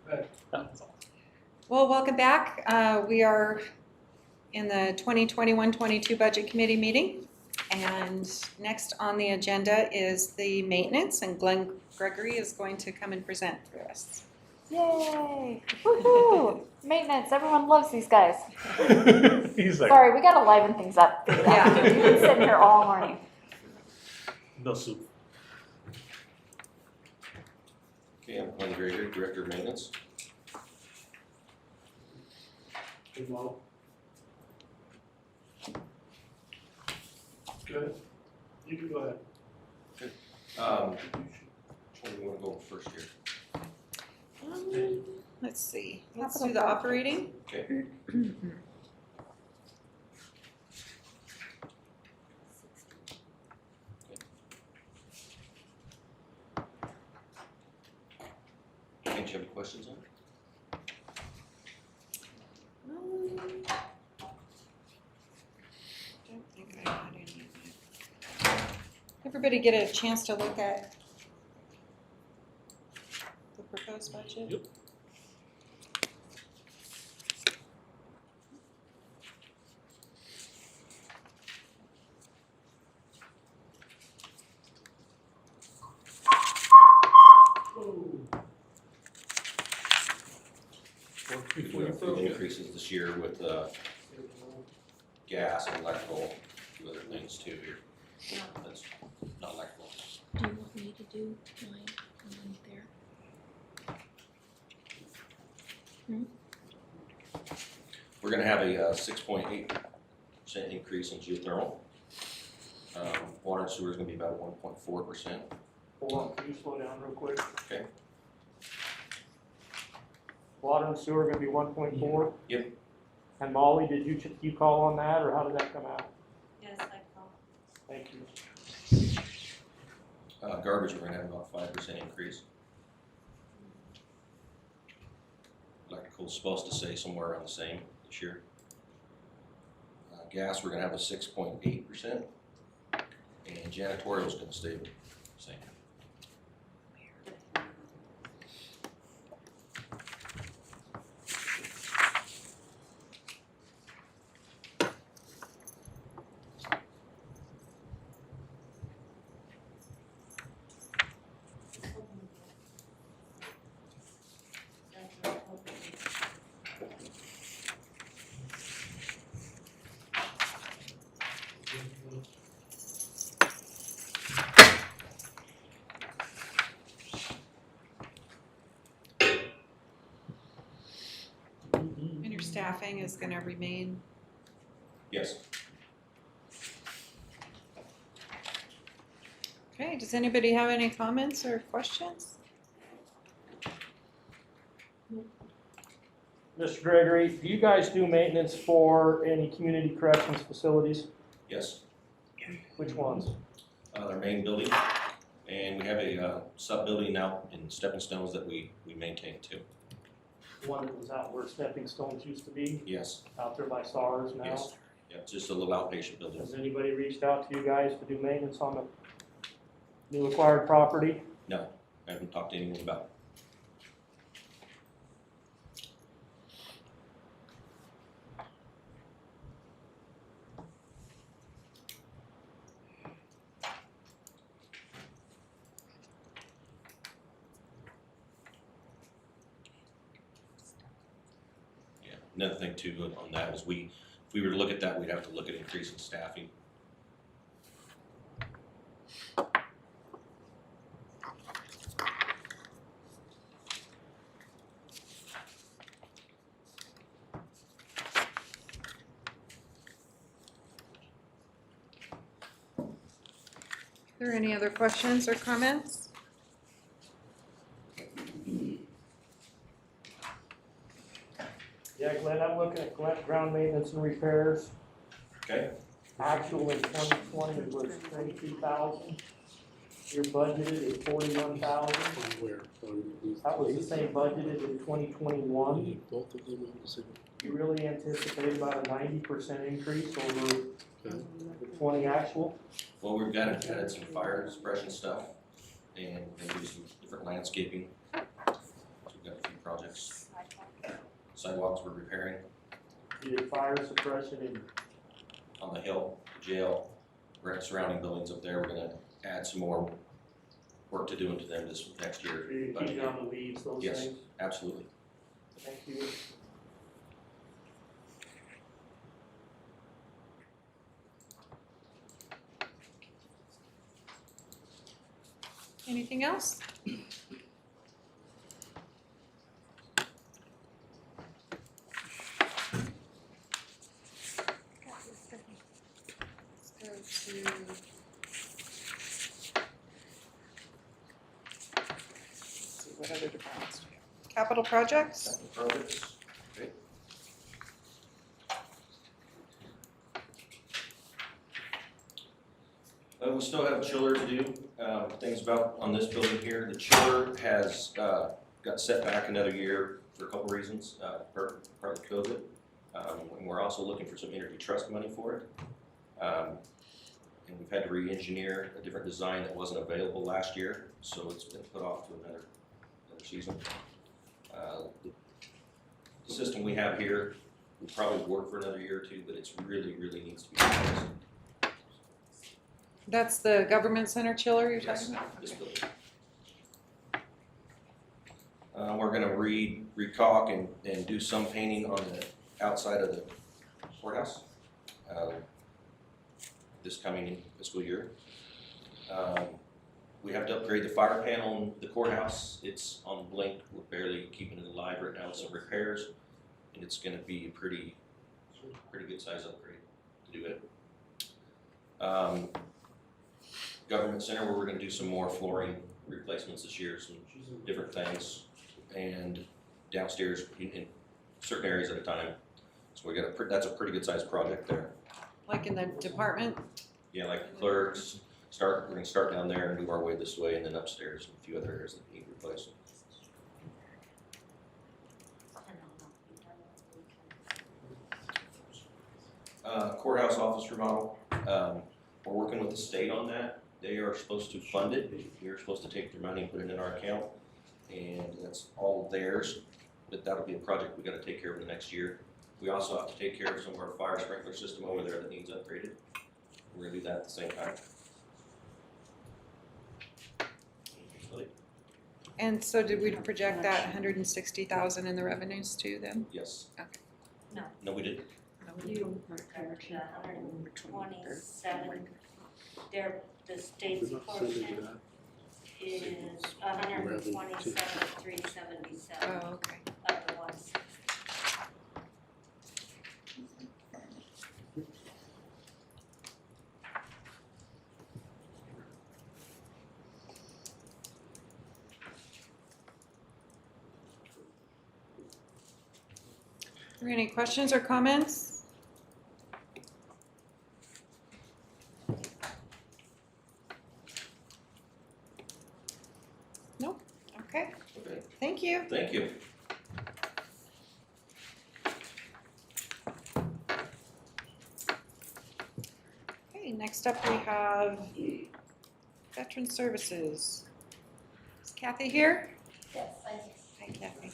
Good. That's all. Well, welcome back. We are in the 2021-22 Budget Committee meeting. And next on the agenda is the maintenance, and Glenn Gregory is going to come and present for us. Yay! Woohoo! Maintenance, everyone loves these guys. He's like, Sorry, we gotta liven things up. Yeah. We've been sitting here all morning. no soup. Okay, I'm Glenn Gregory, Director of Maintenance. Good well. Good. You can go ahead. Where do you want to go first here? Let's see. Let's do the operating. Okay. Any you have questions on it? Don't think I had any of it. Everybody get a chance to look at the proposed budget? Yep. We have a few increases this year with gas and electrical, a few other things too here. That's not electrical. Do you want me to do mine there? We're going to have a 6.8% increase in geothermal. Water and sewer is going to be about 1.4%. Hold on, can you slow down real quick? Okay. Water and sewer gonna be 1.4? Yep. And Molly, did you call on that, or how did that come out? Yes, I call. Thank you. Garbage, we're going to have about 5% increase. Electrical's supposed to stay somewhere around the same this year. Gas, we're going to have a 6.8%. And janitorial is going to stay the same. And your staffing is going to remain. Yes. Okay, does anybody have any comments or questions? Mr. Gregory, do you guys do maintenance for any community corrections facilities? Yes. Which ones? Our main building. And we have a sub-building out in Stepping Stones that we maintain too. One that was out where Stepping Stones used to be, Yes. out there by SARS now? Yes. Yeah, it's just a little outpatient building. Has anybody reached out to you guys to do maintenance on the new acquired property? No, I haven't talked to anyone about it. Yeah, another thing too on that is if we were to look at that, we'd have to look at increasing staffing. Are there any other questions or comments? Yeah, Glenn, I'm looking at ground maintenance and repairs. Okay. Actual in 2020 was 22,000. Your budgeted is 41,000. Where? That was the same budgeted in 2021. Both of them on the same. You really anticipate about a 90% increase over the 20 actual? Well, we've added some fire suppression stuff and maybe some different landscaping. So we've got a few projects. Sidewalks we're repairing You did fire suppression and on the hill, jail, surrounding buildings up there. We're gonna add some more work to do into them this next year. you keep it on the weeds, those Yes. things. Absolutely. Thank you. Anything else? Let's go to. Let's see, what other departments do we have? Capital projects? Capital projects. Okay. We still have a chiller to do. Things about on this building here. The chiller has got set back another year for a couple reasons, partly COVID. And we're also looking for some energy trust money for it. And we've had to re-engineer a different design that wasn't available last year, so it's been put off to another season. The system we have here will probably work for another year or two, but it's really needs to be replaced. That's the government center chiller you're Yes, talking about? this building. We're gonna re-caulk and do some painting on the outside of the courthouse this coming fiscal year. We have to upgrade the fire panel in the courthouse. It's on the blink. We're barely keeping it alive right now with some repairs, and it's gonna be a pretty good size upgrade to do it. Government center, where we're gonna do some more flooring replacements this year, some different things, and downstairs in certain areas at a time. So we got that's a pretty good sized project there. Like in the department? Yeah, like clerks, we're gonna start down there and move our way this way, and then upstairs, and a few other areas that need replacing. Courthouse office remodel, we're working with the state on that. They are supposed to fund it. We're supposed to take their money and put it in our account, and that's all theirs. But that'll be a project we gotta take care of in the next year. We also have to take care of some of our fire sprinkler system over there that needs upgraded. We're gonna do that at the same time. And so did we project that 160,000 in the revenues too then? Yes. Okay. No, we didn't. You correct, 127, the state's portion is 127,377 Oh, okay. of the 160. Are there any questions or comments? Nope. Okay. Okay, Thank you. thank you. Okay, next up we have Veteran Services. Is Kathy here? Yes, Hi, Kathy.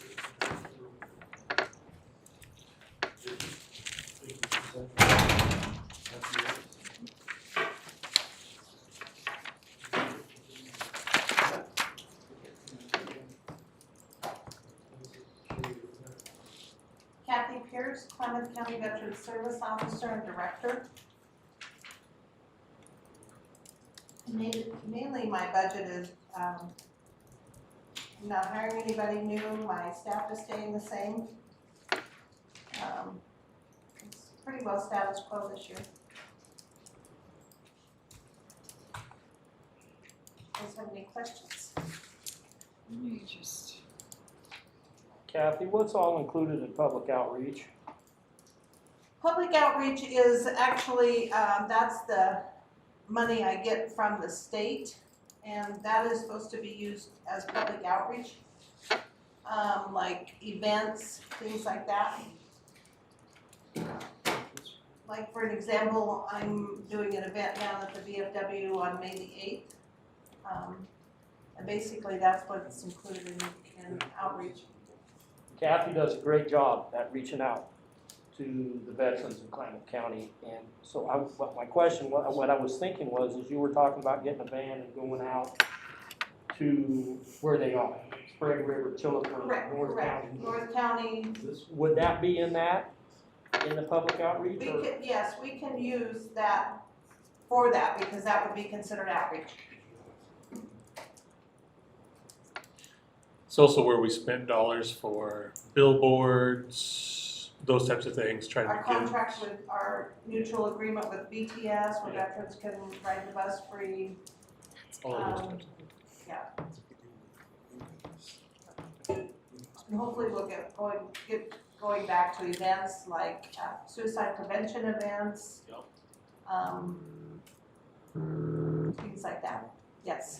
Kathy Pierce, Klamath County Veteran Service Officer and Director. Mainly my budget is, I'm not hiring anybody new, my staff is staying the same. It's pretty well status quo this year. Guys have any questions? Let me just. Kathy, what's all included in public outreach? Public outreach is actually, that's the money I get from the state, and that is supposed to be used as public outreach, like events, things like that. Like for an example, I'm doing an event down at the VFW on May the 8th. And basically that's what's included in outreach. Kathy does a great job at reaching out to the veterans in Klamath County. And so what my question, what I was thinking was, is you were talking about getting a van and going out to where they are, Sprague River, Chillicothe, Correct, North correct. County. North County, Would that be in that, in the public outreach? we Or? can, yes, we can use that for that because that would be considered outreach. It's also where we spend dollars for billboards, those types of things, trying Our to get. contract with, our mutual agreement with BTS, where veterans can ride the bus free. All of those types of things. And hopefully we'll get going back to events like suicide prevention events. Yep. Things like that, yes.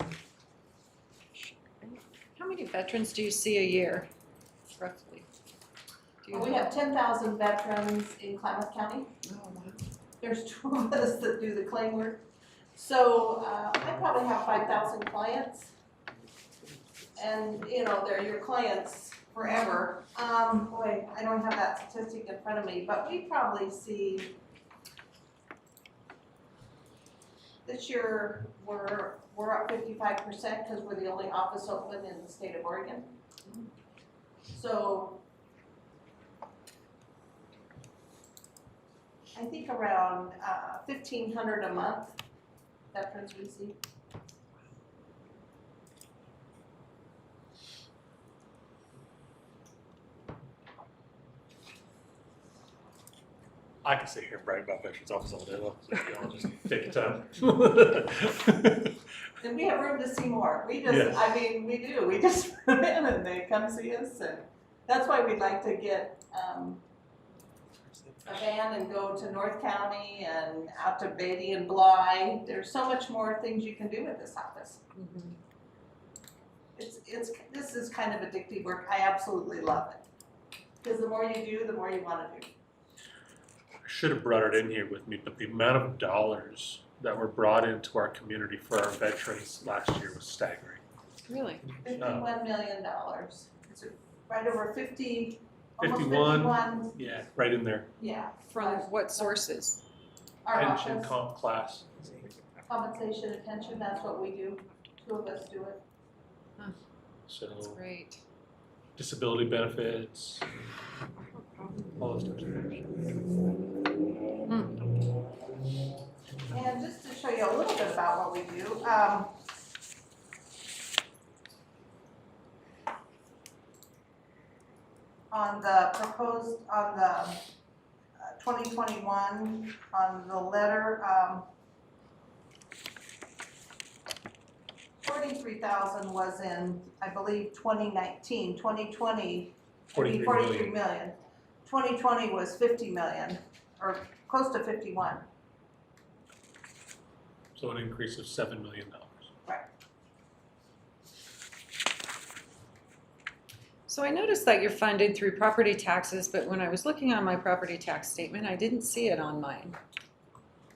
How many veterans do you see a year, roughly? Do you We know? have 10,000 veterans in Klamath County. Oh, wow. There's 2 of us that do the claim work. So I probably have 5,000 clients. And, you know, they're your clients forever. Boy, I don't have that statistic in front of me, but we probably see, this year, we're up 55% because we're the only office open in the state of Oregon. So I think around 1,500 a month veterans we see. I can sit here and brag about Veterans Office all day long, so y'all just take your time. And we have room to see more. We just, Yes. I mean, we do. We just put them in and they come see us. And that's why we'd like to get a van and go to North County and out to Beatty and Bly. There's so much more things you can do with this office. Mhm. This is kind of addictive work. I absolutely love it. Because the more you do, the more you want to do. I should have brought it in here with me, but the amount of dollars that were brought into our community for our veterans last year was staggering. Really? $51 million. It's right over 50, almost 51. 51, Yeah, right in there. yeah. From what sources? Our Pension, office, comp, class. compensation and pension, that's what we do. 2 of us do it. So That's great. disability benefits, all those types of things. And just to show you a little bit about what we do, on the proposed, on the 2021, on the letter, 43,000 was in, I believe, 2019. 2020, 43 million. 2020 was 50 million, or close to 51. So an increase of $7 million. So I noticed that you're funded through property taxes, but when I was looking on my property tax statement, I didn't see it on mine.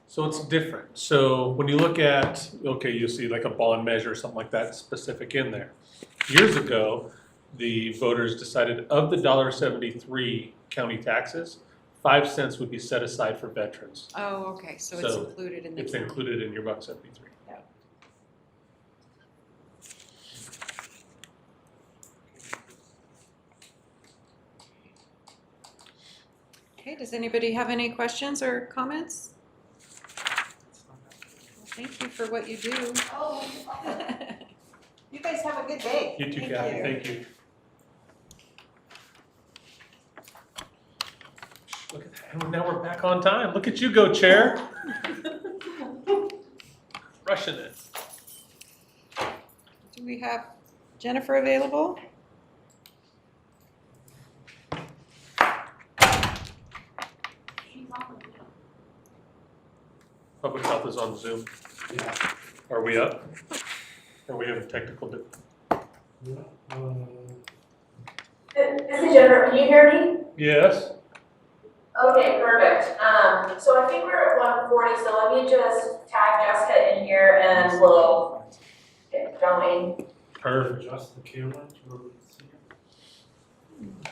So it's different. So when you look at, okay, you'll see like a bond measure or something like that specific in there. Years ago, the voters decided of the $1.73 county taxes, 5 cents would be set aside for veterans. Oh, okay, so it's So included in the. It's included in your $1.73. Okay, does anybody have any questions or comments? Thank you for what you do. Oh, you guys have a good day. You too, Thank Kathy, you. thank you. Look at that, and now we're back on time. Look at you go, Chair. Rushing it. Do we have Jennifer available? Public Health is on Zoom. Are we up? Or we have a technical This is Jennifer, can you hear me? Yes? Okay, perfect. So I think we're at 140, so let me just tag Jessica in here and we'll get going. Perfect. Adjust the camera to where we can see it.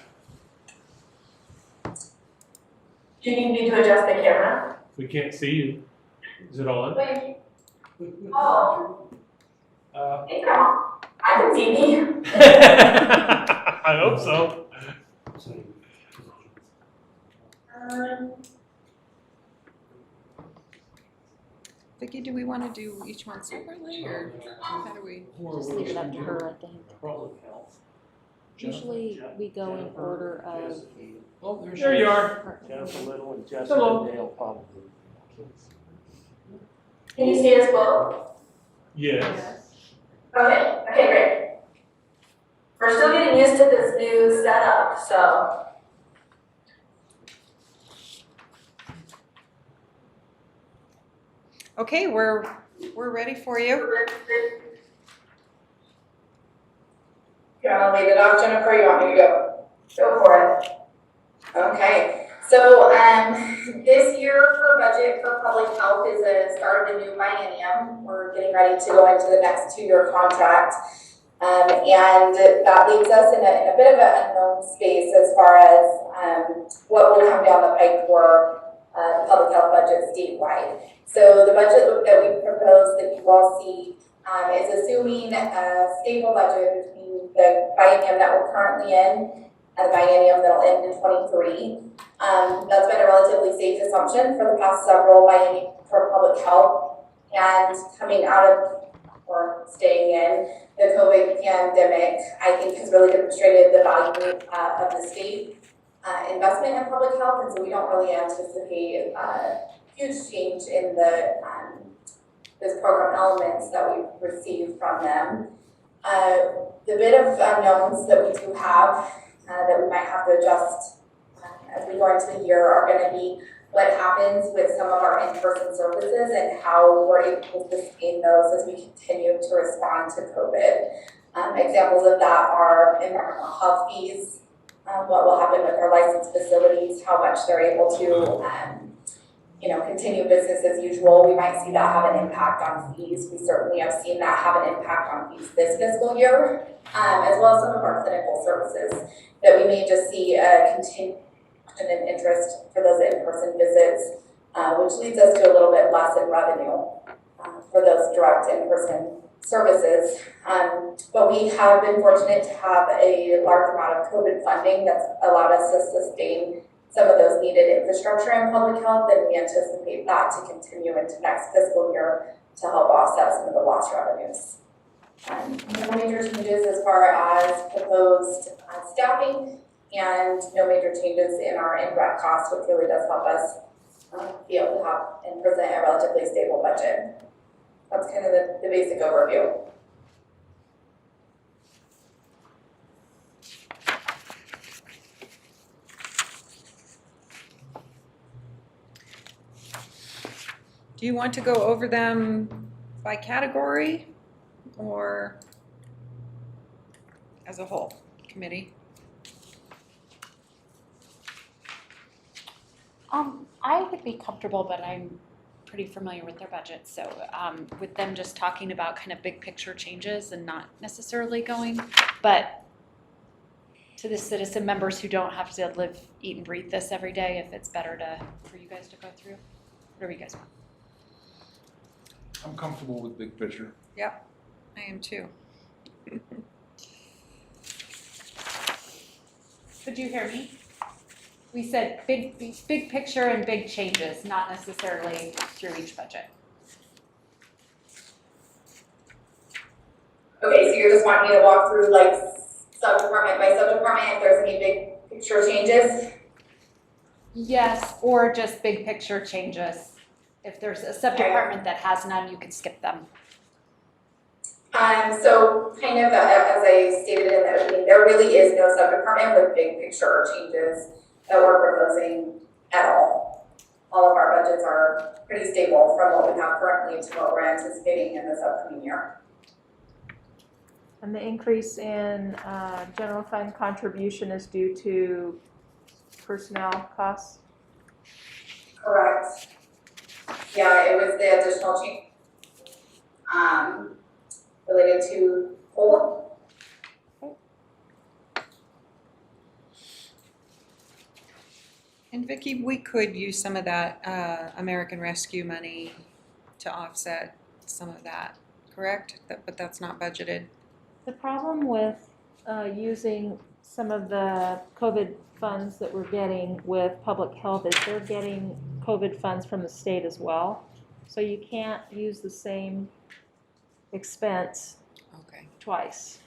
Do you need me to adjust the camera? We can't see you. Is it on? Wait. Oh, hey, Grandma. I can see me. I hope so. Vicki, do we want to do each one separately, or how do we? Just leave it up to her, I think. Usually we go in order of. There you are. Jennifer Little and Jessica Hello. Dale probably. Can you see us both? Yes. Okay, great. We're still getting used to this new setup, so. Okay, we're ready for you. You wanna lead it off, Jennifer, you want me to go? Go for it. Okay, so, this year for budget for public health is the start of a new biennium. We're getting ready to go into the next 2-year contract. And that leaves us in a bit of an unknown space as far as, what will come down the pipe for, the public health budget statewide. So the budget that we propose that you all see, is assuming a stable budget between the biennium that we're currently in and the biennium that'll end in 23. That's been a relatively safe assumption for the past several biennium for public health, and coming out of or staying in the COVID pandemic, I think has really demonstrated the value of the state investment in public health, and so we don't really anticipate huge change in the those program elements that we've received from them. The bit of unknowns that we do have that we might have to adjust as we go into the year are going to be what happens with some of our in-person services and how we're able to sustain those as we continue to respond to COVID. Examples of that are environmental health fees, what will happen with our licensed facilities, how much they're able to continue business as usual. We might see that have an impact on fees. We certainly have seen that have an impact on fees this fiscal year, as well as some of our clinical services that we may just see a continuation in interest for those in-person visits, which leads us to a little bit less in revenue for those direct in-person services. But we have been fortunate to have a large amount of COVID funding that's allowed us to sustain some of those needed infrastructure in public health, and we anticipate that to continue into next fiscal year to help offset some of the lost revenues. No major changes as far as proposed staffing, and no major changes in our indirect costs, which really does help us be able to have and present a relatively stable budget. That's kind of the basic overview. Do you want to go over them by category or as a whole committee? I would be comfortable, but I'm pretty familiar with their budget, so with them just talking about kind of big picture changes and not necessarily going, but to the citizen members who don't have to live, eat, and breathe this every day, if it's better for you guys to go through, whatever you guys want. I'm comfortable with big picture. I am too. Could you hear me? We said big picture and big changes, not necessarily through each budget. Okay, so you're just wanting me to walk through like sub-department by sub-department if there's any big picture changes? Yes, or just big picture changes. If there's a sub-department that has none, you can skip them. So kind of as I stated in the opening, there really is no sub-department with big picture changes that we're proposing at all. All of our budgets are pretty stable from what we have currently to what we're anticipating in this upcoming year. And the increase in general fund contribution is due to personnel costs? Correct. Yeah, it was the additional change related to COLA. And Vicki, Vicki, we could use some of that American Rescue money to offset some of that, correct? But that's not budgeted. The problem with using some of the COVID funds that we're getting with public health is they're getting COVID funds from the state as well. So you can't use the same expense Okay. twice.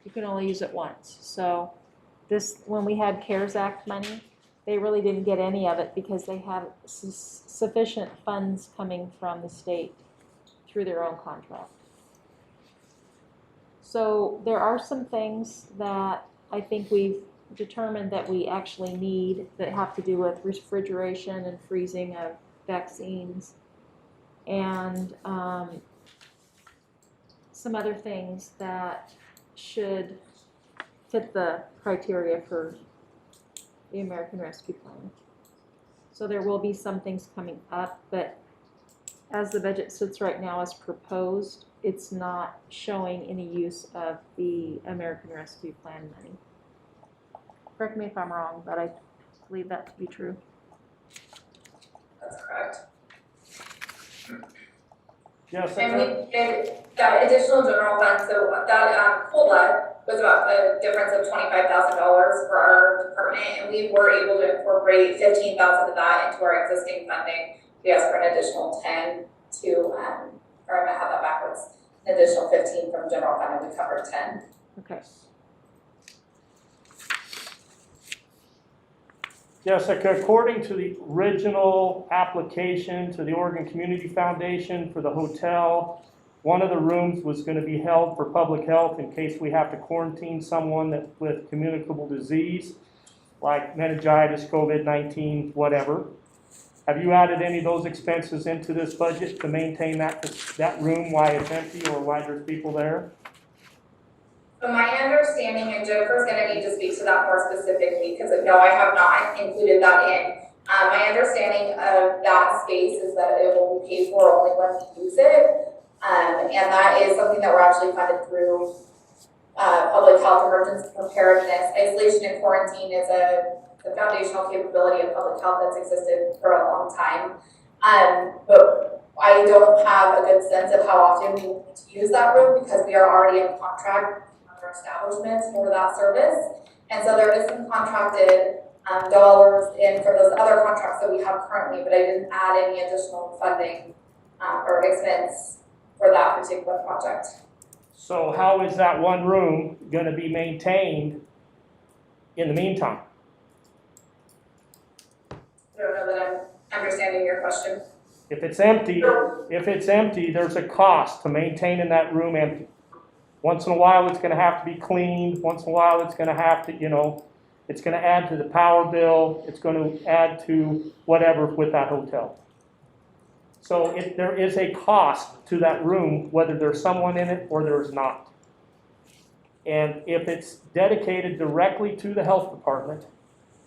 You can only use it once. So this, when we had CARES Act money, they really didn't get any of it because they had sufficient funds coming from the state through their own contract. So there are some things that I think we've determined that we actually need that have to do with refrigeration and freezing of vaccines and some other things that should fit the criteria for the American Rescue Plan. So there will be some things coming up, but as the budget sits right now as proposed, it's not showing any use of the American Rescue Plan money. Correct me if I'm wrong, but I believe that to be true. That's correct. Yes, And that additional general fund, so that COLA was about a difference of $25,000 for our department, and we were able to incorporate 15,000 of that into our existing funding. We asked for an additional 10 to, or I might have that backwards, an additional 15 from general fund, and we covered 10. Okay. Jessica, according to the original application to the Oregon Community Foundation for the hotel, one of the rooms was going to be held for public health in case we have to quarantine someone with communicable disease, like meningitis, COVID-19, whatever. Have you added any of those expenses into this budget to maintain that room while it's empty or while there's people there? So my understanding, and Jennifer's gonna need to speak to that more specifically, because no, I have not included that in. My understanding of that space is that it will be paid for only when we use it. And that is something that we're actually funded through public health emergency preparedness. Isolation and quarantine is the foundational capability of public health that's existed for a long time. But I don't have a good sense of how often we need to use that room because we are already in contract establishments for that service. And so there is some contracted dollars in for those other contracts that we have currently, but I didn't add any additional funding or expense for that particular project. So how is that one room going to be maintained in the meantime? I don't know that I'm understanding your question. If it's empty, there's a cost to maintaining that room empty. Once in a while, it's going to have to be cleaned. Once in a while, it's going to have to, it's going to add to the power bill. It's going to add to whatever with that hotel. So there is a cost to that room, whether there's someone in it or there's not. And if it's dedicated directly to the health department,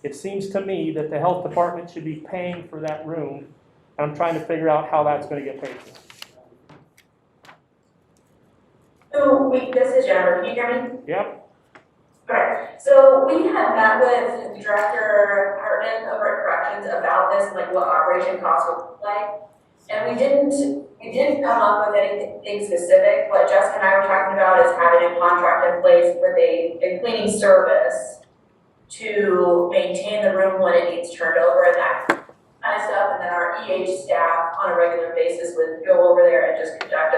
it seems to me that the health department should be paying for that room. I'm trying to figure out how that's going to get paid for. So this is Jennifer, can you hear me? Yep. Okay, so we had met with Director Hartman over at Corrections about this, and like what operation costs would look like. And we didn't come up with anything specific. What Jessica and I were talking about is having a contract in place with a cleaning service to maintain the room when it needs turned over and that kind of stuff. And then our EH staff on a regular basis would go over there and just conduct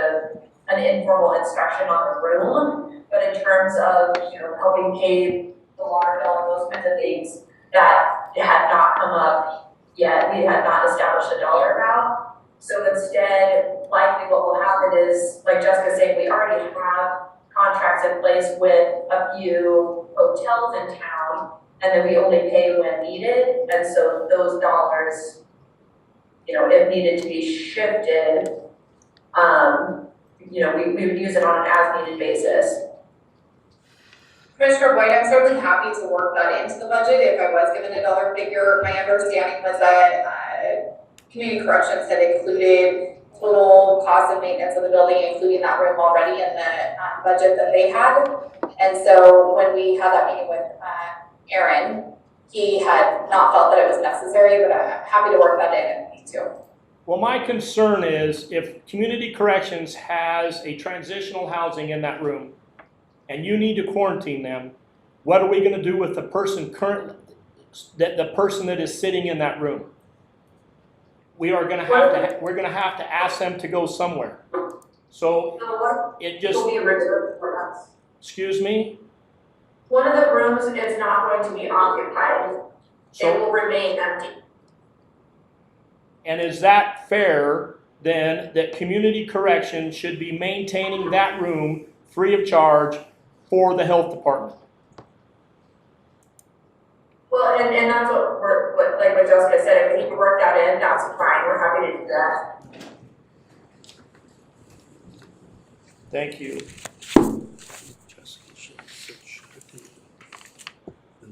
an informal inspection on the room. But in terms of, helping pay the water bill and those kinds of things, that had not come up yet. We had not established a dollar amount. So instead, likely what will happen is, like Jessica's saying, we already have contracts in place with a few hotels in town, and then we only pay when needed. And so those dollars, if needed to be shifted, we would use it on an as-needed basis. Commissioner Boyd, I'm certainly happy to work that into the budget if I was given a dollar figure. My understanding was that Community Corrections had included total cost of maintenance of the building, including that room already in the budget that they had. And so when we had that meeting with Aaron, he had not felt that it was necessary, but I'm happy to work that in if we need to. Well, my concern is if Community Corrections has a transitional housing in that room and you need to quarantine them, what are we gonna do with the person the person that is sitting in that room? We're gonna have to ask them to go somewhere. So it just, Will be reserved for us. excuse me? One of the rooms is not going to be occupied. It So, will remain empty. and is that fair then that Community Corrections should be maintaining that room free of charge for the health department? Well, and that's like what Jessica said, if we need to work that in, that's fine, we're happy to do that. Thank you. And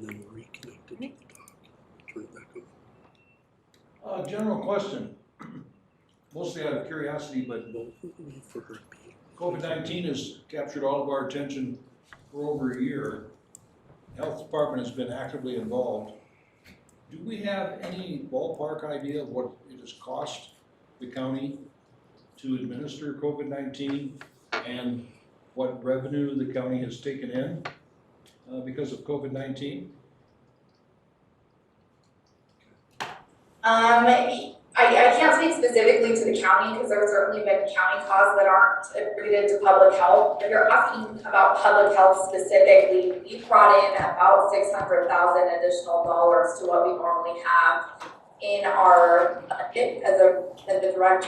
then reconnect it to the dock, turn it back on. General question, mostly out of curiosity, but For her to be. COVID-19 has captured all of our attention for over a year. The Health Department has been actively involved. Do we have any ballpark idea of what it has cost the county to administer COVID-19 and what revenue the county has taken in because of COVID-19? I can't speak specifically to the county because there's certainly been county costs that aren't attributed to public health. If you're asking about public health specifically, we brought in about $600,000 additional dollars to what we normally have in our budget as a direct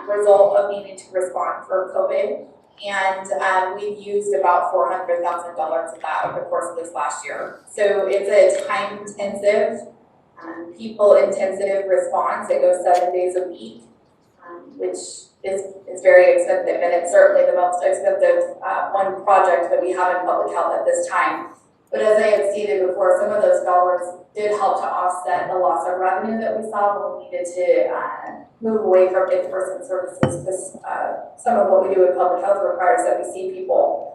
result of needing to respond for COVID. And we've used about $400,000 of that over the course of this last year. So it's a time-intensive, people-intensive response. It goes 7 days a week, which is very expensive, and it's certainly the most expensive one project that we have in public health at this time. But as I had stated before, some of those dollars did help to offset the loss of revenue that we saw when we needed to move away from in-person services, because some of what we do in public health requires that we see people,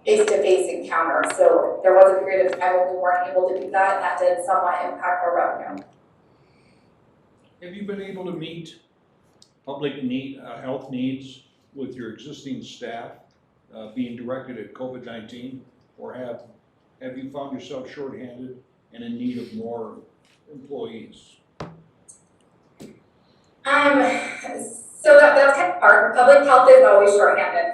face-to-face encounters. So there was a period of time when we weren't able to do that, and that did somewhat impact our revenue. Have you been able to meet public health needs with your existing staff being directed at COVID-19? Or have you found yourself shorthanded and in need of more employees? So that's kind of hard. Public health is always shorthanded.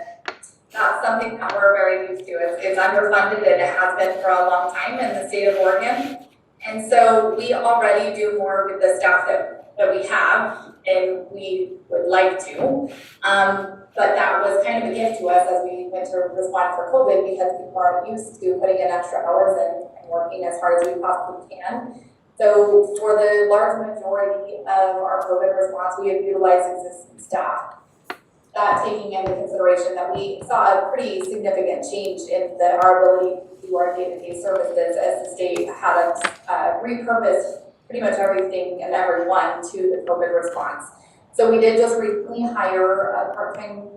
That's something that we're very used to. It's underfunded, and it has been for a long time in the state of Oregon. And so we already do more with the staff that we have, and we would like to. But that was kind of a gift to us as we went to respond for COVID, because people are used to putting in extra hours and working as hard as we possibly can. So for the large majority of our COVID response, we have utilized existing staff. That taking into consideration that we saw a pretty significant change in our ability to do our day-to-day services as the state had us repurpose pretty much everything and everyone to the COVID response. So we did just recently hire a part-time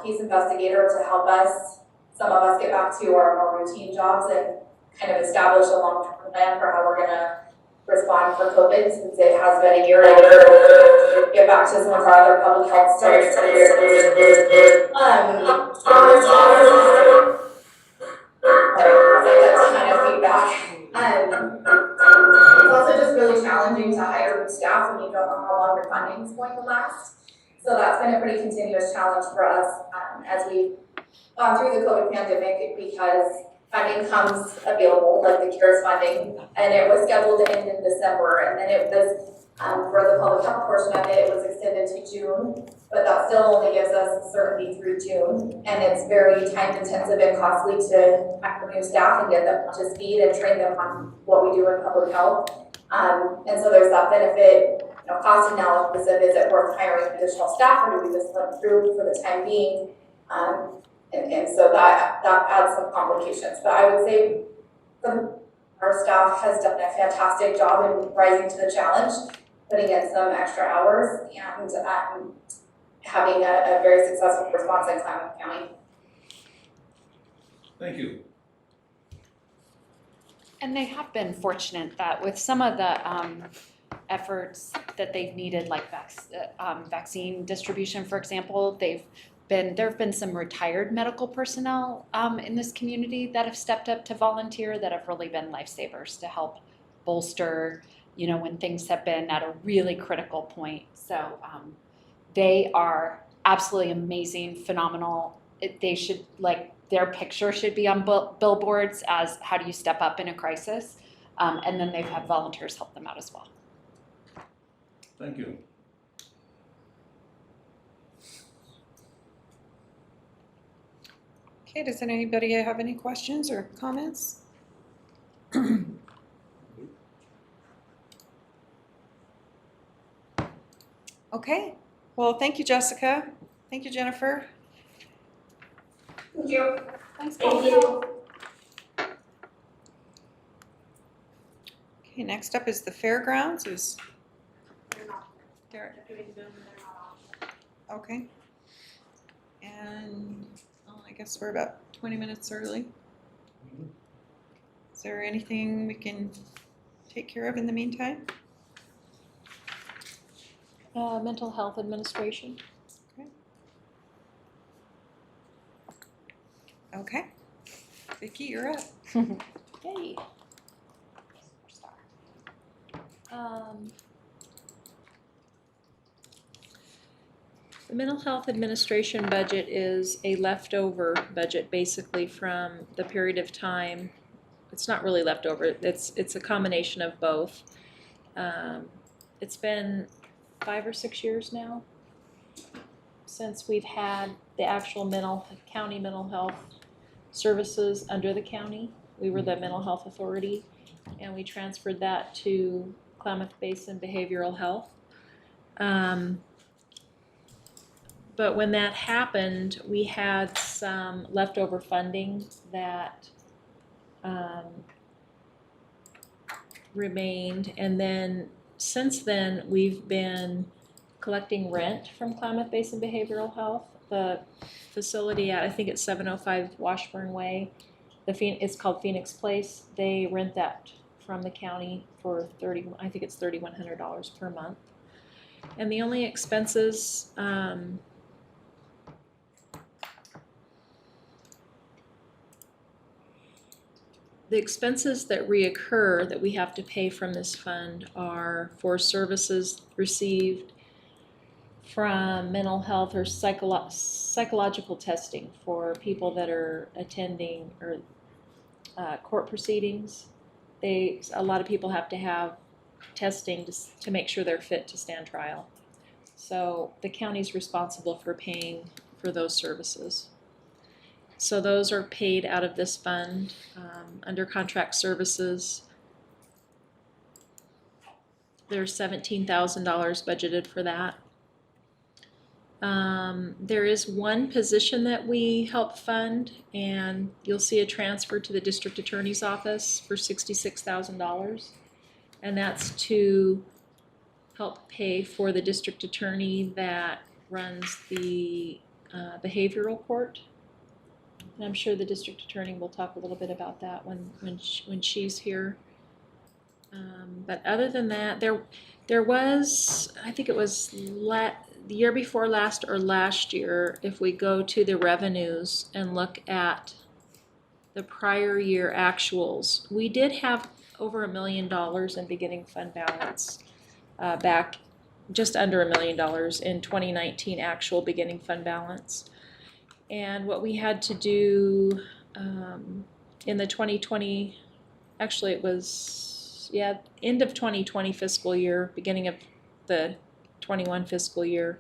case investigator to help us, some of us, get back to our more routine jobs and kind of establish a long-term plan for how we're gonna respond for COVID, since it has been a year and get back to some of our other public health services. That's kind of feedback. It's also just really challenging to hire new staff when you don't know how long your funding is going to last. So that's been a pretty continuous challenge for us as we've gone through the COVID pandemic, because funding comes available, like the CARES funding, and it was scheduled to end in December, and then it was, for the public health portion of it, it was extended to June, but that still only gives us certainty through June, and it's very time intensive and costly to hire new staff and get them up to speed and train them on what we do in public health. And so there's that benefit, cost analysis of, is it worth hiring additional staff, or do we just let them through for the time being? And so that adds some complications. But I would say our staff has done a fantastic job in rising to the challenge, putting in some extra hours, and having a very successful response in Klamath County. Thank you. And they have been fortunate that with some of the efforts that they've needed, like vaccine distribution, for example, there have been some retired medical personnel in this community that have stepped up to volunteer that have really been lifesavers to help bolster, when things have been at a really critical point. So they are absolutely amazing, phenomenal. They should, their picture should be on billboards as how do you step up in a crisis. And then they've had volunteers help them out as well. Thank you. Okay, does anybody have any questions or comments? Okay, well, thank you, Jessica. Thank you, Jennifer. Thank you. Thanks, Thank you. Okay, next up is the fairgrounds. Okay. And I guess we're about 20 minutes early. Is there anything we can take care of in the meantime? Mental health administration. Okay. Vicki, you're up. Yay. The mental health administration budget is a leftover budget basically from the period of time. It's not really leftover, it's a combination of both. It's been 5 or 6 years now since we've had the actual county mental health services under the county. We were the mental health authority, and we transferred that to Klamath Basin Behavioral Health. But when that happened, we had some leftover funding that remained, and then since then we've been collecting rent from Klamath Basin Behavioral Health. The facility at, I think it's 705 Washburn Way, it's called Phoenix Place. They rent that from the county for I think it's $3,100 per month. And the only expenses the expenses that reoccur that we have to pay from this fund are for services received from mental health or psychological testing for people that are attending or court proceedings. A lot of people have to have testing to make sure they're fit to stand trial. So the county's responsible for paying for those services. So those are paid out of this fund under contract services. There's $17,000 budgeted for that. There is one position that we help fund, and you'll see a transfer to the district attorney's office for $66,000, and that's to help pay for the district attorney that runs the behavioral court. And I'm sure the district attorney will talk a little bit about that when she's here. But other than that, there was, I think it was the year before last or last year, if we go to the revenues and look at the prior year actuals, we did have over $1 million in beginning fund balance, back just under $1 million in 2019 actual beginning fund balance. And what we had to do in the 2020, actually it was, end of 2020 fiscal year, beginning of the 21 fiscal year,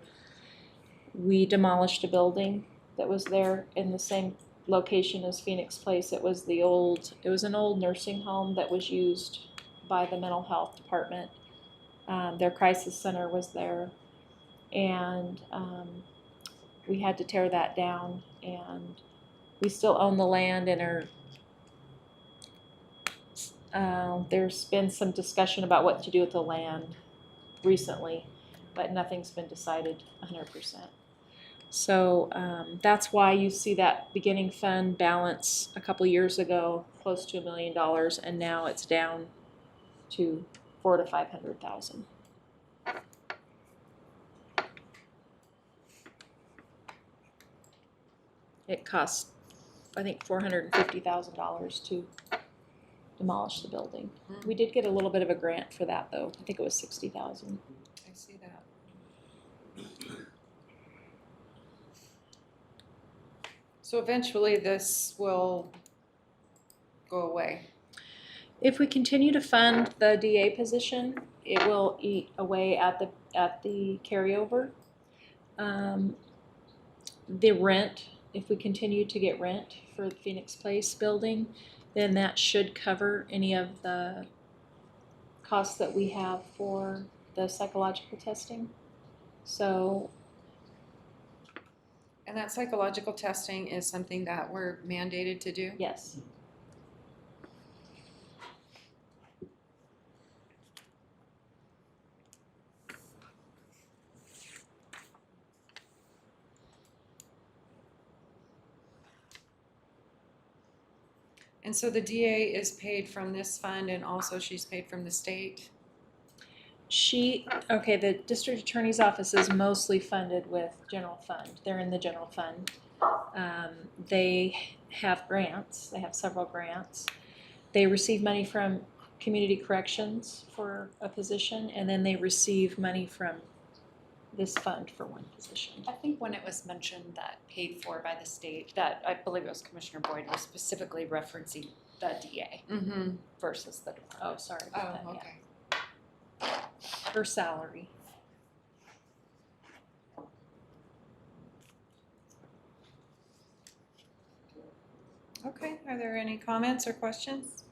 we demolished a building that was there in the same location as Phoenix Place. It was an old nursing home that was used by the mental health department. Their crisis center was there, and we had to tear that down, and we still own the land and there's been some discussion about what to do with the land recently, but nothing's been decided 100%. So that's why you see that beginning fund balance a couple years ago, close to $1 million, and now it's down to $400,000 to $500,000. It cost, I think, $450,000 to demolish the building. We did get a little bit of a grant for that, though. I think it was $60,000. I see that. So eventually this will go away. If we continue to fund the DA position, it will eat away at the carryover. The rent, if we continue to get rent for the Phoenix Place building, then that should cover any of the costs that we have for the psychological testing. So, And that psychological testing is something that we're mandated to do? yes. And so the DA is paid from this fund and also she's paid from the state? Okay, the district attorney's office is mostly funded with general fund. They're in the general fund. They have grants. They have several grants. They receive money from community corrections for a position, and then they receive money from this fund for one position. I think when it was mentioned that paid for by the state, that I believe it was Commissioner Boyd was specifically referencing the DA Mm-hmm. versus the. Oh, sorry Oh, about that, yeah. okay. Her salary. Okay, are there any comments or questions?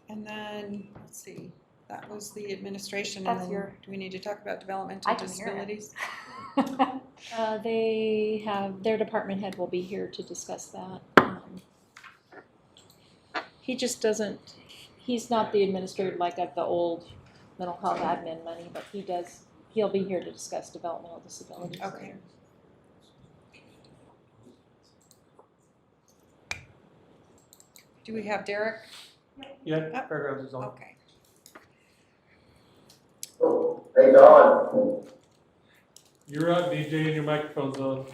And then, let's see, that was the administration. And That's then your- do we need to talk about developmental I can hear it. disabilities? They have, their department head will be here to discuss that. He just doesn't, he's not the administrator like of the old mental health admin money, but he'll be here to discuss developmental disabilities. Okay. Do we have Derek? Yeah, fairgrounds is on. Okay. Hey, Don. You're on, DJ, and your microphone's on.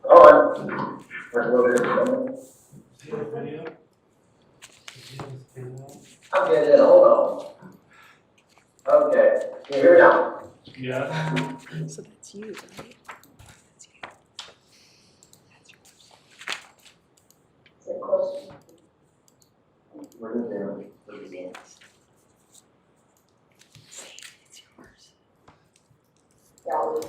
Oh, I'm getting it, hold on. Okay, can you hear me now? Yeah. So that's you, right? That's you. That's yours. Is it close? Where is it? It's yours. Yeah.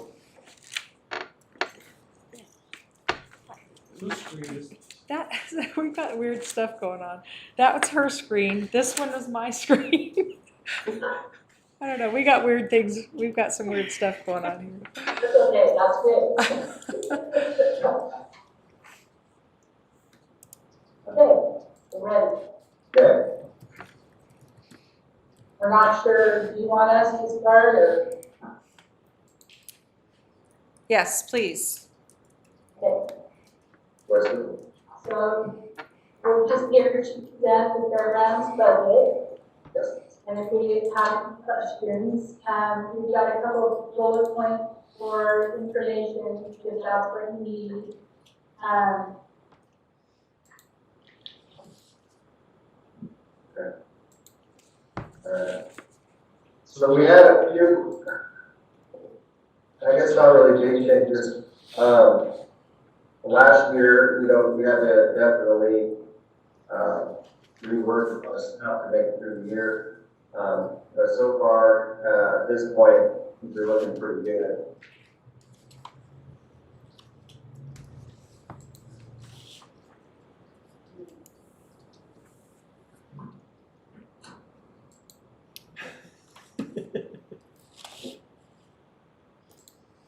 Whose screen is? That, we've got weird stuff going on. That was her screen. This one is my screen. I don't know. We got weird things. We've got some weird stuff going on here. That's okay, that's good. Okay, we're ready. Okay. We're not sure, do you want us to start or? Yes, please. Okay, Where's it? so we'll just get her to present the fairgrounds budget. Yes. And if we have any questions, we've got a couple of bullet points for information, if that's what you need. So we had a few, I guess not really big changes. Last year, we had to definitely, rework us how to make it through the year. But so far, at this point, they're looking pretty good.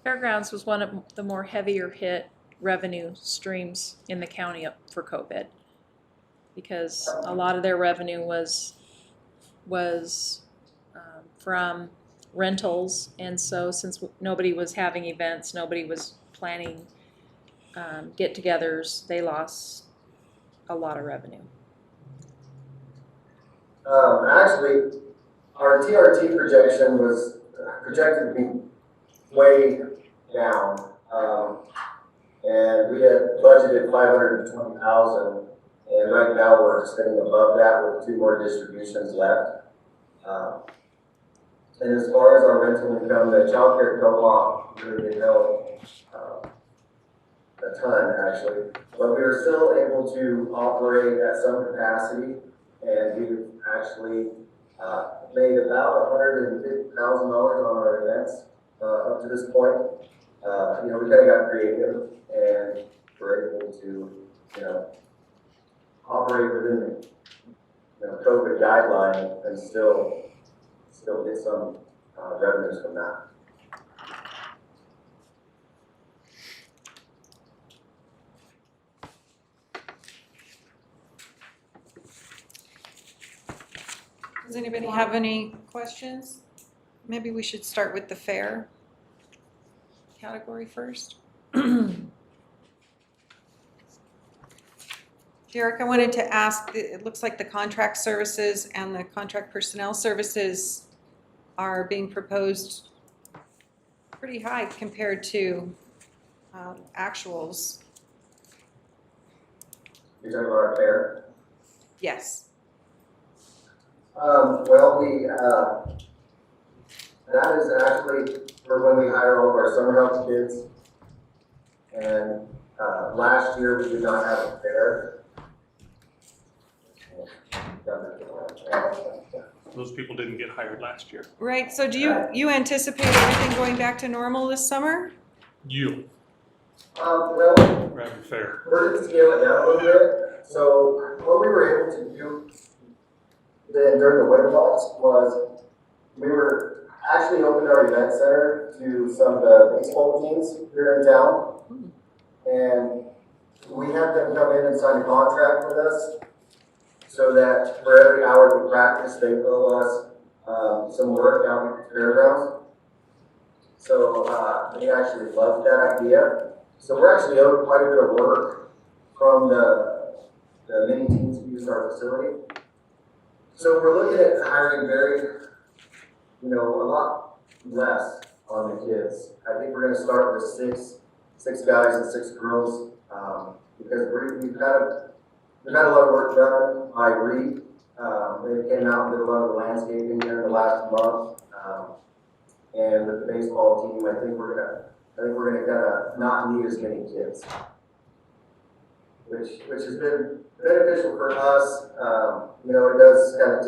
Fairgrounds was one of the more heavier hit revenue streams in the county up for COVID. Because a lot of their revenue was from rentals, and so since nobody was having events, nobody was planning get-togethers, they lost a lot of revenue. Actually, our TRT projection was projected to be way down. And we had budgeted 520,000, and right now we're sitting above that with 2 more distributions left. And as far as our rental income, the child care co-op really did help a ton actually, but we were still able to operate at some capacity, and we've actually made about $150,000 on our events up to this point. You know, we kind of got creative and were able to, you know, operate within the, you know, COVID guideline and still get some revenues from that. Does anybody have any questions? Maybe we should start with the fair category first. Derek, I wanted to ask, it looks like the contract services and the contract personnel services are being proposed pretty high compared to actuals. You're talking about our fair? Yes. Well, that is actually for when we hire all of our summer help kids. And last year we did not have a fair. Those people didn't get hired last year. Right, so do you anticipate everything going back to normal this summer? Well, Rather fair. we're going to scale it down a little bit. So what we were able to do then during the winter months was we were actually opened our event center to some of the baseball teams here in town. And we had them come in and sign a contract with us so that for every hour we practice, they owe us some work down at the fairgrounds. So they actually loved that idea. So we're actually owed quite a bit of work from the many teams who use our facility. So we're looking at hiring a lot less on the kids. I think we're going to start with six guys and 6 girls because we've had a lot of work done by Reed. They came out and did a lot of the landscaping here in the last month. And with the baseball team, I think we're gonna kind of not need as many kids, which has been beneficial for us. You know, it does kind of